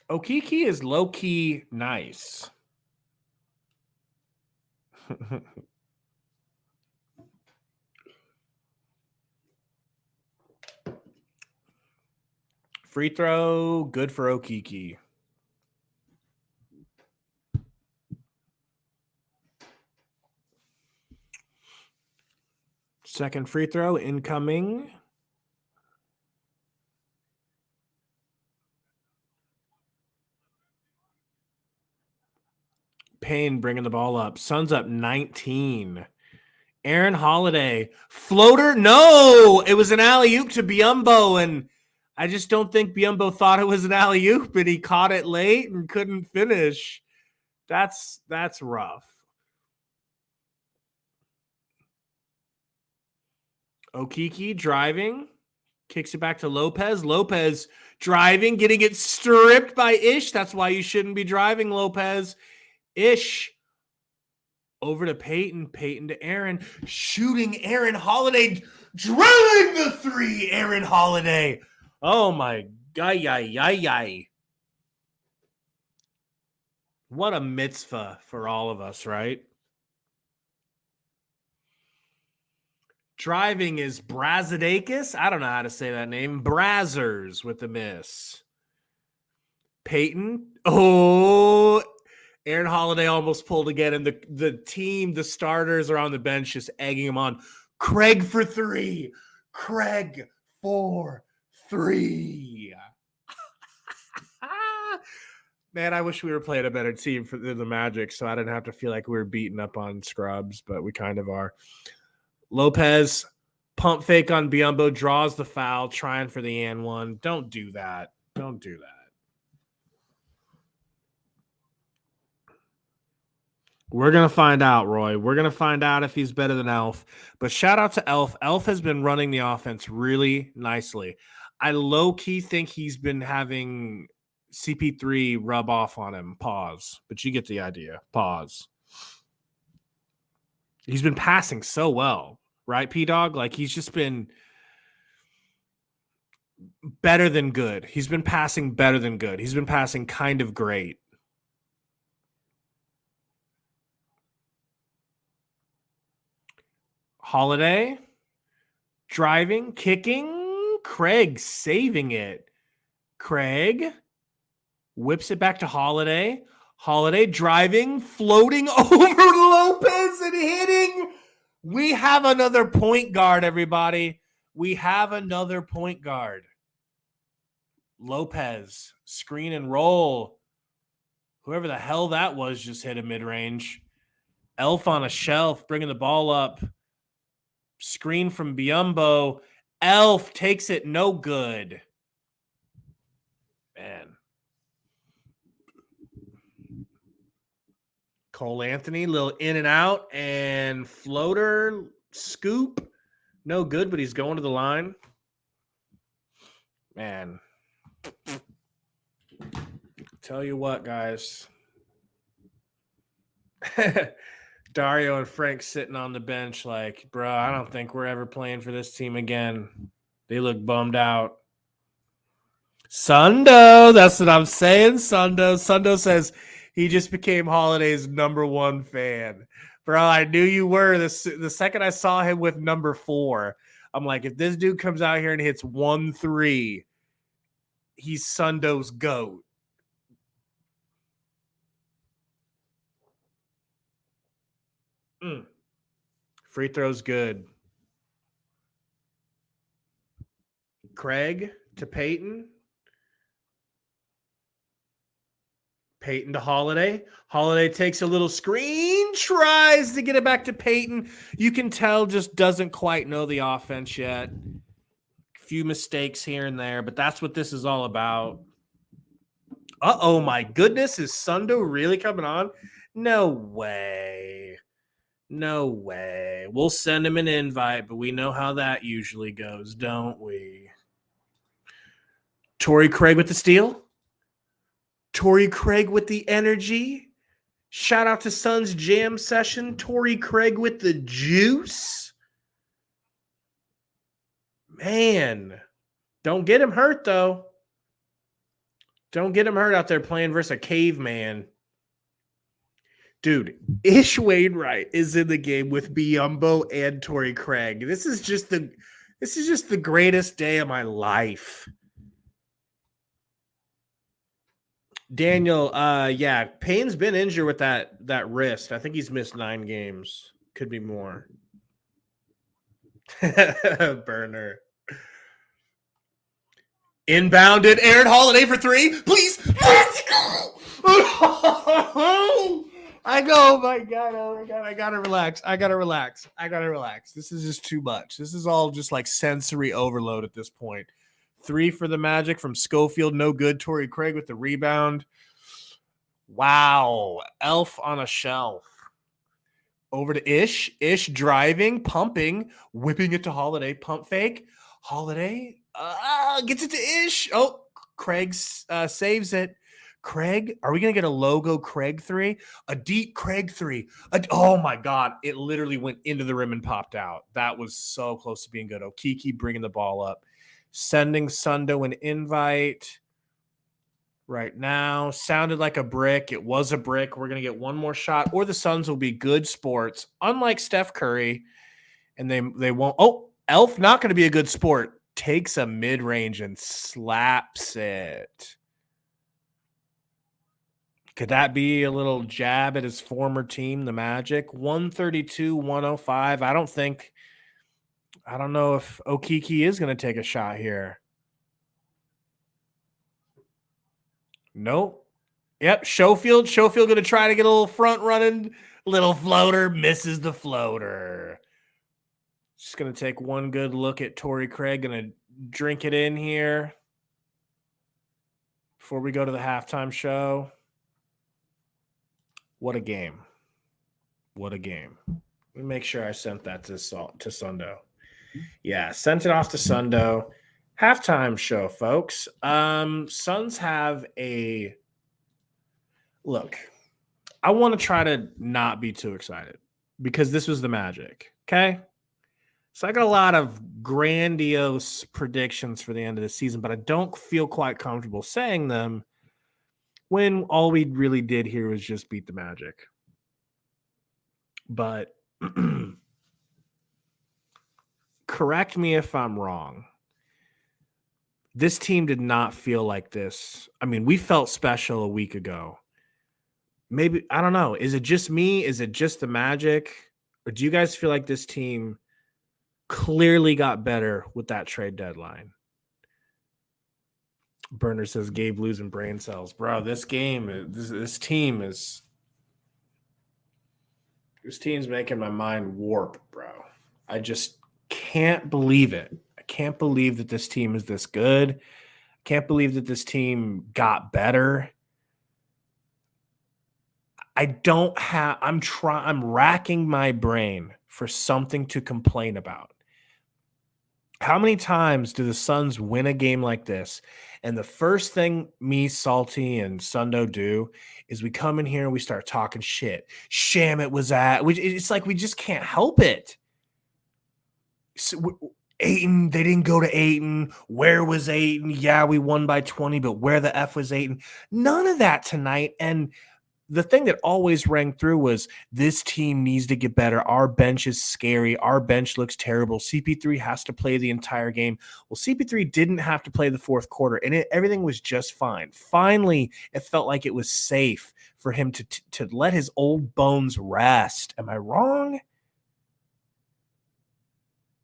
Okiki is low-key nice. Free throw, good for Okiki. Second free throw incoming. Payne bringing the ball up. Suns up 19. Aaron Holiday. Floater? No! It was an alley-oop to Biyombo, and I just don't think Biyombo thought it was an alley-oop, and he caught it late and couldn't finish. That's rough. Okiki driving. Kicks it back to Lopez. Lopez driving, getting it stripped by Ish. That's why you shouldn't be driving, Lopez. Ish over to Payton. Payton to Aaron. Shooting Aaron Holiday. Drilling the three, Aaron Holiday. Oh, my God. What a mitzvah for all of us, right? Driving is Brazadakis. I don't know how to say that name. Brazzers with the miss. Payton. Oh, Aaron Holiday almost pulled again. And the team, the starters are on the bench just egging him on. Craig for three. Craig for three. Man, I wish we were playing a better team for the Magic so I didn't have to feel like we were beating up on scrubs, but we kind of are. Lopez, pump fake on Biyombo, draws the foul, trying for the and one. Don't do that. Don't do that. We're going to find out, Roy. We're going to find out if he's better than Elf. But shout out to Elf. Elf has been running the offense really nicely. I low-key think he's been having CP3 rub off on him. Pause. But you get the idea. Pause. He's been passing so well, right, P-Dog? Like, he's just been better than good. He's been passing better than good. He's been passing kind of great. Holiday, driving, kicking. Craig saving it. Craig whips it back to Holiday. Holiday driving, floating over Lopez and hitting. We have another point guard, everybody. We have another point guard. Lopez, screen and roll. Whoever the hell that was just hit a mid-range. Elf on a shelf, bringing the ball up. Screen from Biyombo. Elf takes it, no good. Man. Cole Anthony, little in and out, and floater, scoop. No good, but he's going to the line. Man. Tell you what, guys. Dario and Frank sitting on the bench like, bro, I don't think we're ever playing for this team again. They look bummed out. Sundo, that's what I'm saying. Sundo says he just became Holiday's #1 fan. Bro, I knew you were. The second I saw him with #4, I'm like, if this dude comes out here and hits 1-3, he's Sundo's GOAT. Free throw's good. Craig to Peyton. Peyton to Holiday. Holiday takes a little screen, tries to get it back to Peyton. You can tell just doesn't quite know the offense yet. Few mistakes here and there, but that's what this is all about. Uh-oh, my goodness. Is Sundo really coming on? No way. No way. We'll send him an invite, but we know how that usually goes, don't we? Torrey Craig with the steal. Torrey Craig with the energy. Shout out to Suns Jam Session. Torrey Craig with the juice. Man, don't get him hurt, though. Don't get him hurt out there playing versus a caveman. Dude, Ish Wainwright is in the game with Biyombo and Torrey Craig. This is just the greatest day of my life. Daniel, yeah, Payne's been injured with that wrist. I think he's missed 9 games. Could be more. Burner. Inbounded Aaron Holiday for 3. Please. Let's go. I go, oh my God. I gotta relax. This is just too much. This is all just like sensory overload at this point. 3 for the Magic from Schofield. No good. Torrey Craig with the rebound. Wow. Elf on a shelf. Over to Ish. Ish driving, pumping, whipping it to Holiday. Pump fake. Holiday gets it to Ish. Oh, Craig saves it. Craig, are we going to get a logo Craig 3? A deep Craig 3. Oh, my God. It literally went into the rim and popped out. That was so close to being good. Okiki bringing the ball up. Sending Sundo an invite right now. Sounded like a brick. It was a brick. We're going to get one more shot, or the Suns will be good sports, unlike Steph Curry, and they won't. Oh, Elf not going to be a good sport. Takes a mid-range and slaps it. Could that be a little jab at his former team, the Magic? 132-105. I don't know if Okiki is going to take a shot here. Nope. Yep, Schofield going to try to get a little front running. Little floater, misses the floater. Just going to take one good look at Torrey Craig. Going to drink it in here before we go to the halftime show. What a game. What a game. Let me make sure I sent that to Sundo. Yeah, sent it off to Sundo. Halftime show, folks. Suns have a look. I want to try to not be too excited because this was the Magic. Okay. So I got a lot of grandiose predictions for the end of the season, but I don't feel quite comfortable saying them when all we really did here was just beat the Magic. But correct me if I'm wrong. This team did not feel like this. I mean, we felt special a week ago. Maybe, I don't know. Is it just me? Is it just the Magic? Or do you guys feel like this team clearly got better with that trade deadline? Burner says Gabe losing brain cells. Bro, this team's making my mind warp, bro. I just can't believe it. I can't believe that this team is this good. I can't believe that this team got better. I'm racking my brain for something to complain about. How many times do the Suns win a game like this? And the first thing me, Salty, and Sundo do is we come in here and we start talking shit. Shamit was it's like we just can't help it. So, Ayton, they didn't go to Ayton. Where was Ayton? Yeah, we won by 20, but where the F was Ayton? None of that tonight. And the thing that always rang through was this team needs to get better. Our bench is scary. Our bench looks terrible. CP3 has to play the entire game. Well, CP3 didn't have to play the fourth quarter, and everything was just fine. Finally, it felt like it was safe for him to let his old bones rest. Am I wrong?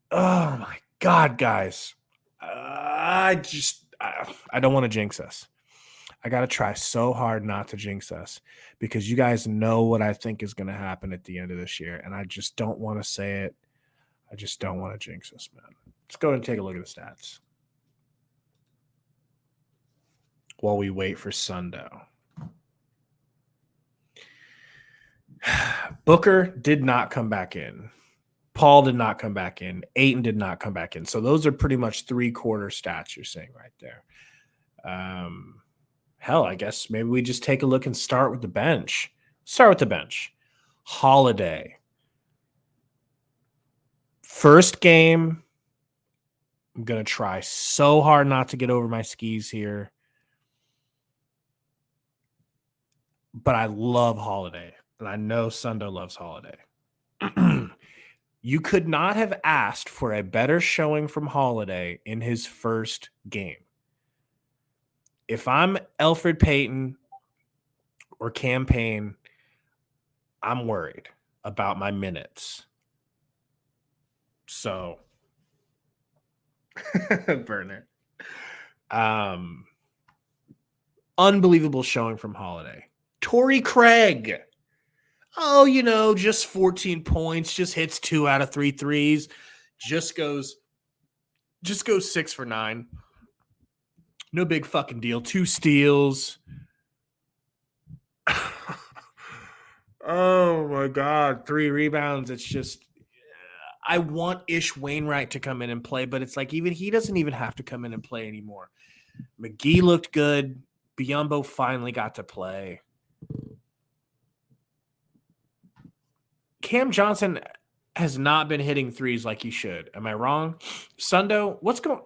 Oh, my God, guys. I don't want to jinx us. I got to try so hard not to jinx us because you guys know what I think is going to happen at the end of this year. And I just don't want to say it. I just don't want to jinx us, man. Let's go and take a look at the stats while we wait for Sundo. Booker did not come back in. Paul did not come back in. Ayton did not come back in. So those are pretty much 3-quarter stats you're saying right there. Hell, I guess maybe we just take a look and start with the bench. Start with the bench. Holiday. First game. I'm going to try so hard not to get over my skis here. But I love Holiday. And I know Sundo loves Holiday. You could not have asked for a better showing from Holiday in his first game. If I'm Elfrid Payton or Cam Payne, I'm worried about my minutes. So, burner. Unbelievable showing from Holiday. Torrey Craig. Oh, just 14 points, just hits 2 out of 3 threes, just goes 6 for 9. No big fucking deal. 2 steals. Oh my God. 3 rebounds. It's just, I want Ish Wainwright to come in and play, but it's like even he doesn't even have to come in and play anymore. McGee looked good. Biyombo finally got to play. Cam Johnson has not been hitting threes like he should. Am I wrong? Sundo, what's going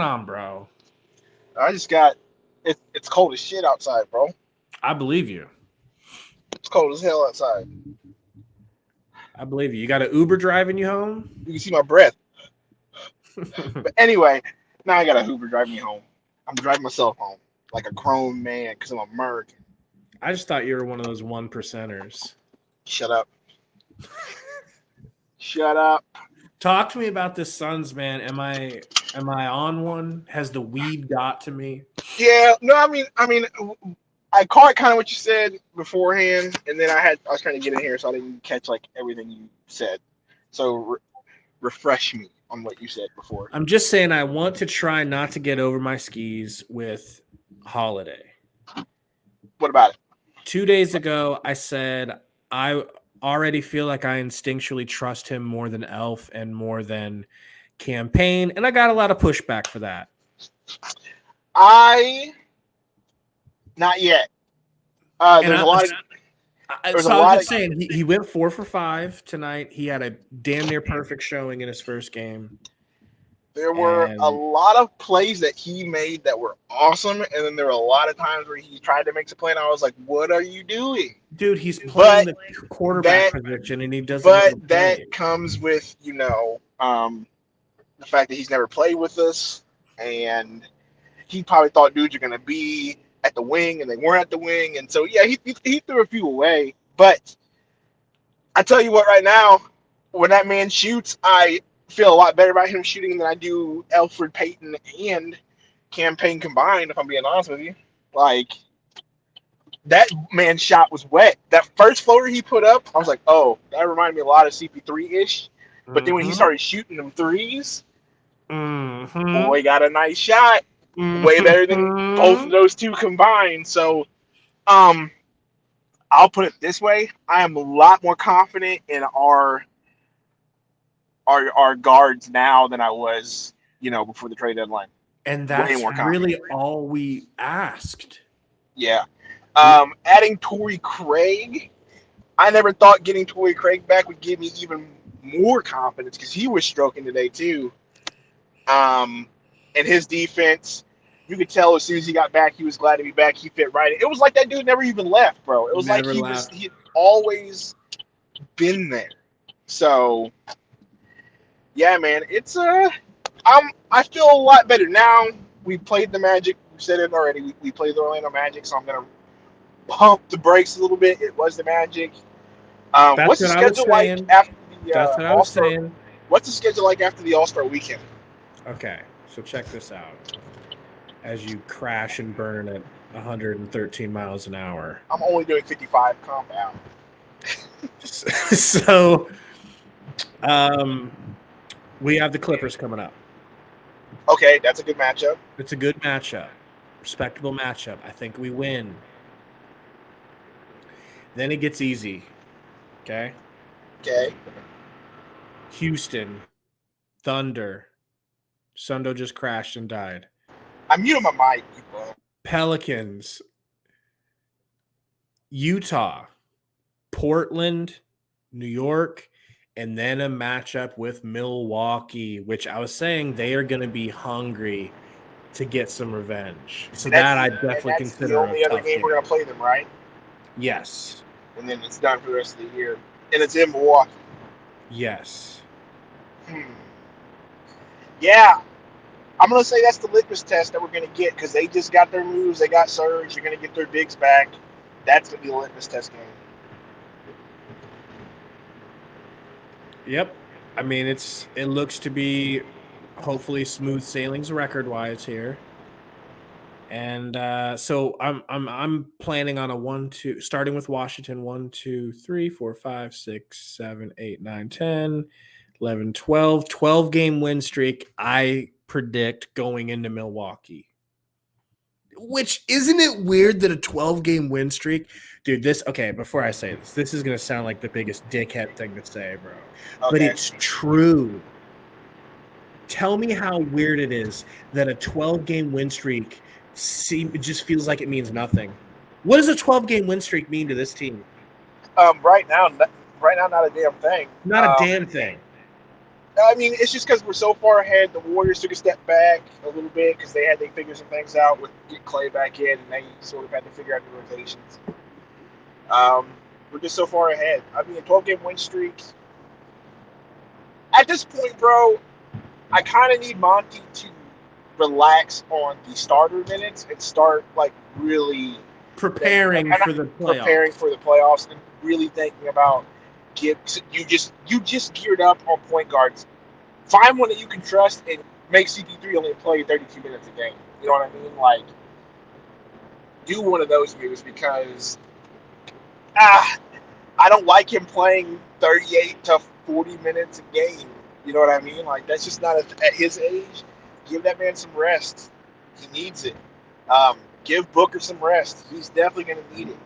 on, bro? I just got it's cold as shit outside, bro. I believe you. It's cold as hell outside. I believe you. You got an Uber driving you home? You can see my breath. But anyway, now I got a Uber driving me home. I'm driving myself home like a grown man because I'm American. I just thought you were one of those 1%ers. Shut up. Shut up. Talk to me about this Suns, man. Am I on one? Has the weed got to me? Yeah, no, I mean, I caught kind of what you said beforehand, and then I was trying to get in here, so I didn't catch like everything you said. So refresh me on what you said before. I'm just saying I want to try not to get over my skis with Holiday. What about it? 2 days ago, I said I already feel like I instinctually trust him more than Elf and more than Cam Payne, and I got a lot of pushback for that. Not yet. There's a lot of. Saying he went 4 for 5 tonight. He had a damn near perfect showing in his first game. There were a lot of plays that he made that were awesome, and then there were a lot of times where he tried to make a play, and I was like, "What are you doing, dude?" He's playing the quarterback position, and he doesn't. But that comes with the fact that he's never played with us, and he probably thought dudes are going to be at the wing, and they weren't at the wing. And so, yeah, he threw a few away. But I tell you what, right now, when that man shoots, I feel a lot better about him shooting than I do Alfred Payton and Campaign combined, if I'm being honest with you. Like, that man's shot was wet. That first floater he put up, I was like, oh, that reminded me a lot of CP3-ish. But then when he started shooting them threes, boy, got a nice shot. Way better than both of those two combined. So, I'll put it this way: I am a lot more confident in our guards now than I was, before the trade deadline. And that's really all we asked. Yeah. Adding Torrey Craig, I never thought getting Torrey Craig back would give me even more confidence because he was stroking today too. And his defense, you could tell as soon as he got back, he was glad to be back. He fit right in. It was like that dude never even left, bro. It was like he'd always been there. So, yeah, man, it's I feel a lot better now. We played the Magic. We said it already. We played the Orlando Magic, so I'm gonna pump the brakes a little bit. It was the Magic. What's the schedule like after the All-Star? What's the schedule like after the All-Star weekend? Okay, so check this out. As you crash and burn at 113 miles an hour. I'm only doing 55. Calm down. So, we have the Clippers coming up. Okay, that's a good matchup. It's a good matchup. Respectable matchup. I think we win. Then it gets easy. Okay? Okay. Houston. Thunder. Sundo just crashed and died. I'm muting my mic, people. Pelicans. Utah. Portland. New York. And then a matchup with Milwaukee, which I was saying they are going to be hungry to get some revenge. So that I definitely consider the only other game we're going to play them, right? Yes. And then it's done for the rest of the year. And it's in Milwaukee. Yes. Yeah. I'm going to say that's the litmus test that we're going to get because they just got their moves. They got Surge. They're going to get their bigs back. That's going to be the litmus test game. Yep. I mean, it looks to be hopefully smooth sailings record-wise here. And so I'm planning on a 1-2, starting with Washington, 1, 2, 3, 4, 5, 6, 7, 8, 9, 10, 11, 12. 12-game win streak, I predict, going into Milwaukee. Which, isn't it weird that a 12-game win streak? Dude, before I say this is going to sound like the biggest dickhead thing to say, bro. Okay. But it's true. Tell me how weird it is that a 12-game win streak it just feels like it means nothing. What does a 12-game win streak mean to this team? Right now, not a damn thing. Not a damn thing. I mean, it's just because we're so far ahead. The Warriors took a step back a little bit because they had to figure some things out with get Clay back in, and they sort of had to figure out the rotations. We're just so far ahead. I mean, a 12-game win streak. At this point, bro, I kind of need Monty to relax on the starter minutes and start really preparing for the playoffs and really thinking about you just geared up on point guards. Find one that you can trust and make CP3 only play 32 minutes a game. You know what I mean? Do one of those moves because I don't like him playing 38 to 40 minutes a game. You know what I mean? That's just not at his age. Give that man some rest. He needs it. Give Booker some rest. He's definitely going to need it.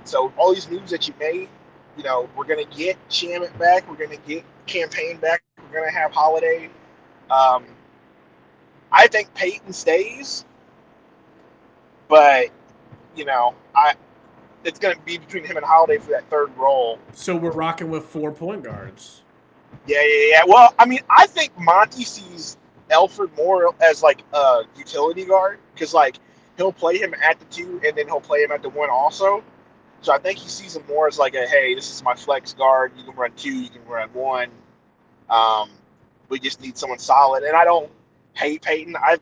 So all these moves that you made, we're going to get Shamit back. We're going to get Campaign back. We're going to have Holiday. I think Peyton stays. But, it's going to be between him and Holiday for that third role. So we're rocking with 4 point guards. Yeah. Well, I mean, I think Monty sees Elford more as a utility guard because he'll play him at the 2 and then he'll play him at the 1 also. So I think he sees him more as hey, this is my flex guard. You can run 2, you can run 1. We just need someone solid. And I don't hate Peyton. I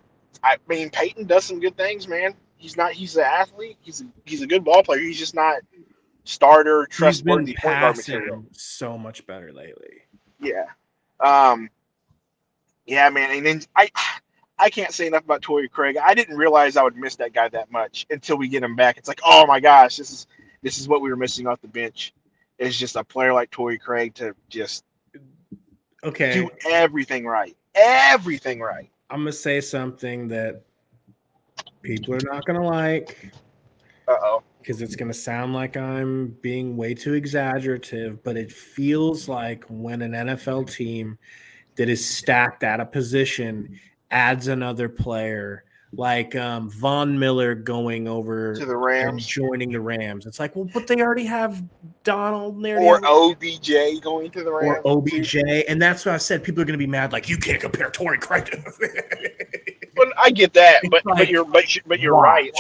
mean, Peyton does some good things, man. He's an athlete. He's a good ball player. He's just not starter, He's been trustworthy point guard material. passing so much better lately. Yeah. Yeah, man. And then I can't say enough about Torrey Craig. I didn't realize I would miss that guy that much until we get him back. It's like, oh my gosh, this is what we were missing off the bench. It's just a player like Torrey Craig to just do everything right. Everything right. I'm gonna say something that people are not gonna like. Because it's gonna sound like I'm being way too exaggerative, but it feels like when an NFL team that is stacked at a position adds another player, like Von Miller going over to the Rams and joining the Rams. It's like, well, but they already have Donald or OBJ going to the Rams, or OBJ, and that's what I said. People are going to be mad, like you can't compare Torrey Craig to. But I get that, but like, you're right.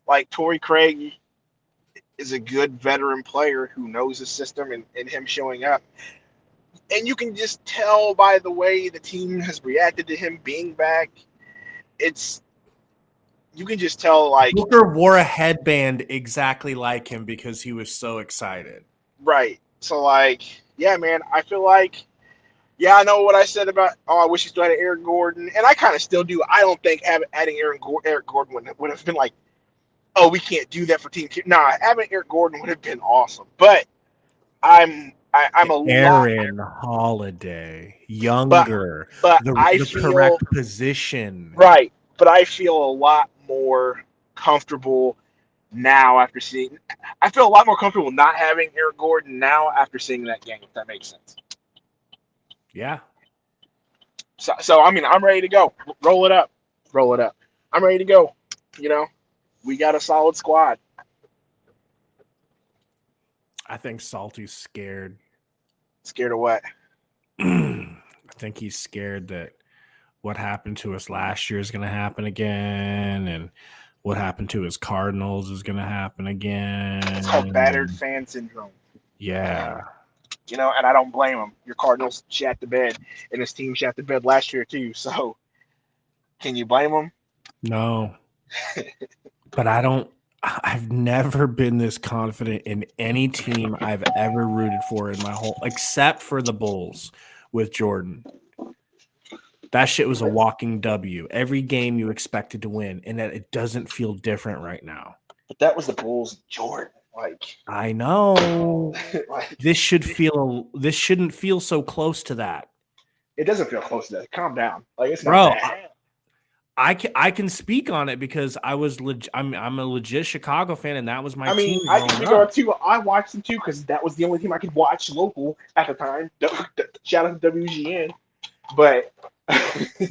Like Torrey Craig is a good veteran player who knows the system, and him showing up. And you can just tell by the way the team has reacted to him being back. You can just tell, like, Booker wore a headband exactly like him because he was so excited. Right. So, like, yeah, man, I feel like, yeah, I know what I said about, I wish he still had Eric Gordon, and I kind of still do. I don't think adding Eric Gordon would have been like, oh, we can't do that for team. Nah, having Eric Gordon would have been awesome. But I'm Aaron Holiday, younger, but the correct position. Right, but I feel a lot more comfortable now after seeing. I feel a lot more comfortable not having Eric Gordon now after seeing that game. If that makes sense. Yeah. So I mean, I'm ready to go. Roll it up. I'm ready to go. You know, we got a solid squad. I think Salty's scared. Scared of what? I think he's scared that what happened to us last year is going to happen again, and what happened to his Cardinals is going to happen again. It's called battered fan syndrome. Yeah. You know, and I don't blame him. Your Cardinals shat the bed, and his team shat the bed last year too. So, can you blame him? No. But I've never been this confident in any team I've ever rooted for in my whole, except for the Bulls with Jordan. That shit was a walking W. Every game you expected to win, and that it doesn't feel different right now. But that was the Bulls and Jordan. Like, I know. This shouldn't feel so close to that. It doesn't feel close to that. Calm down. Like, it's not bad. I can speak on it because I'm a legit Chicago fan, and that was my team. I can speak on it too. I watched them too because that was the only team I could watch local at the time. Shout out to WGN. But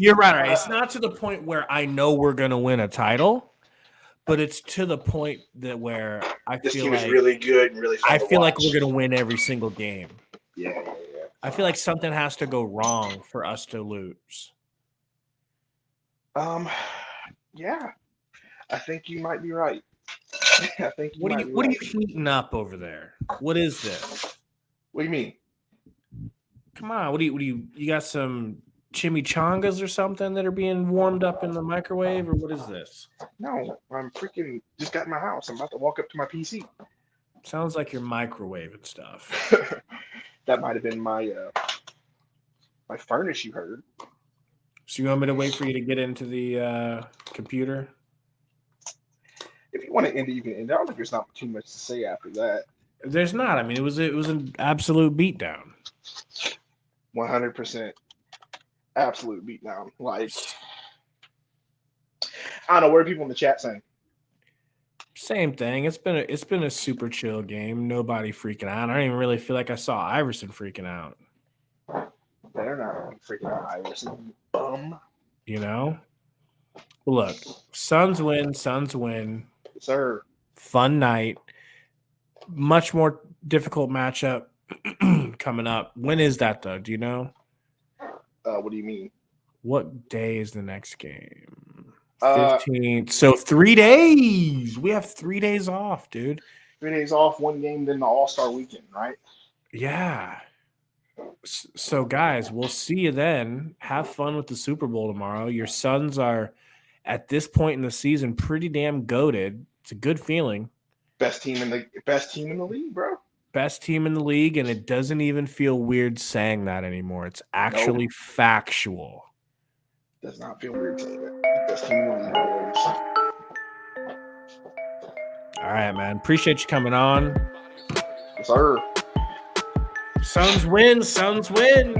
you're right. It's not to the point where I know we're gonna win a title, but it's to the point that where this team is really good and really fun I to feel watch. like we're gonna win every single game. Yeah. I feel like something has to go wrong for us to lose. Yeah, I think you might be right. I think what are you heating up over there? What is this? What do you mean? Come on, what do you got some chimichangas or something that are being warmed up in the microwave, or what is this? No, I'm freaking just got in my house. I'm about to walk up to my PC. Sounds like you're microwaving stuff. That might have been my my furnace you heard. So you want me to wait for you to get into the computer? If you want to end it, you can end it. I don't think there's not too much to say after that. There's not. I mean, it was an absolute beatdown. 100% absolute beatdown. Like, I don't know, what are people in the chat saying? Same thing. It's been a super chill game. Nobody freaking out. I don't even really feel like I saw Iverson freaking out. They're not freaking out, Iverson. You bum. You know? Look, Suns win. Yes, sir. Fun night. Much more difficult matchup coming up. When is that, though? Do you know? What do you mean? What day is the next game? 15th. So 3 days. We have 3 days off, dude. 3 days off, one game, then the All-Star weekend, right? Yeah. So, guys, we'll see you then. Have fun with the Super Bowl tomorrow. Your Suns are, at this point in the season, pretty damn goated. It's a good feeling. Best team in the league, bro. Best team in the league, and it doesn't even feel weird saying that anymore. It's actually factual. Does not feel weird saying that. Best team in the league. All right, man. Appreciate you coming on. Yes, sir. Suns win. Suns win.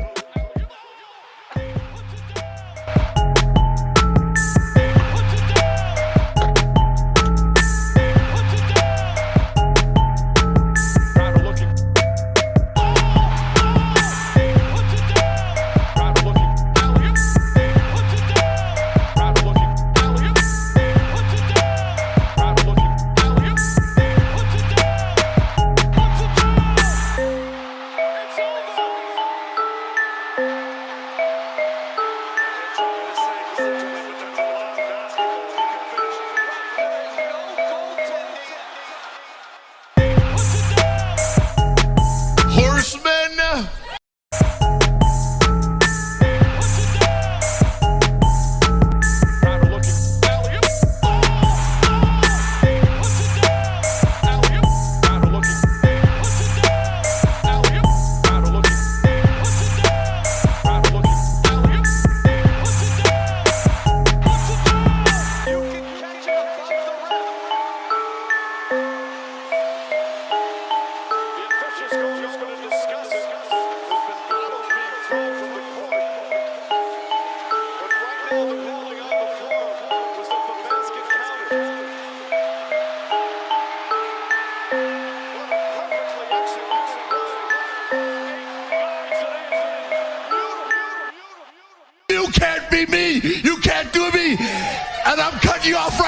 You can't be me. You can't do me. And I'm cutting you off right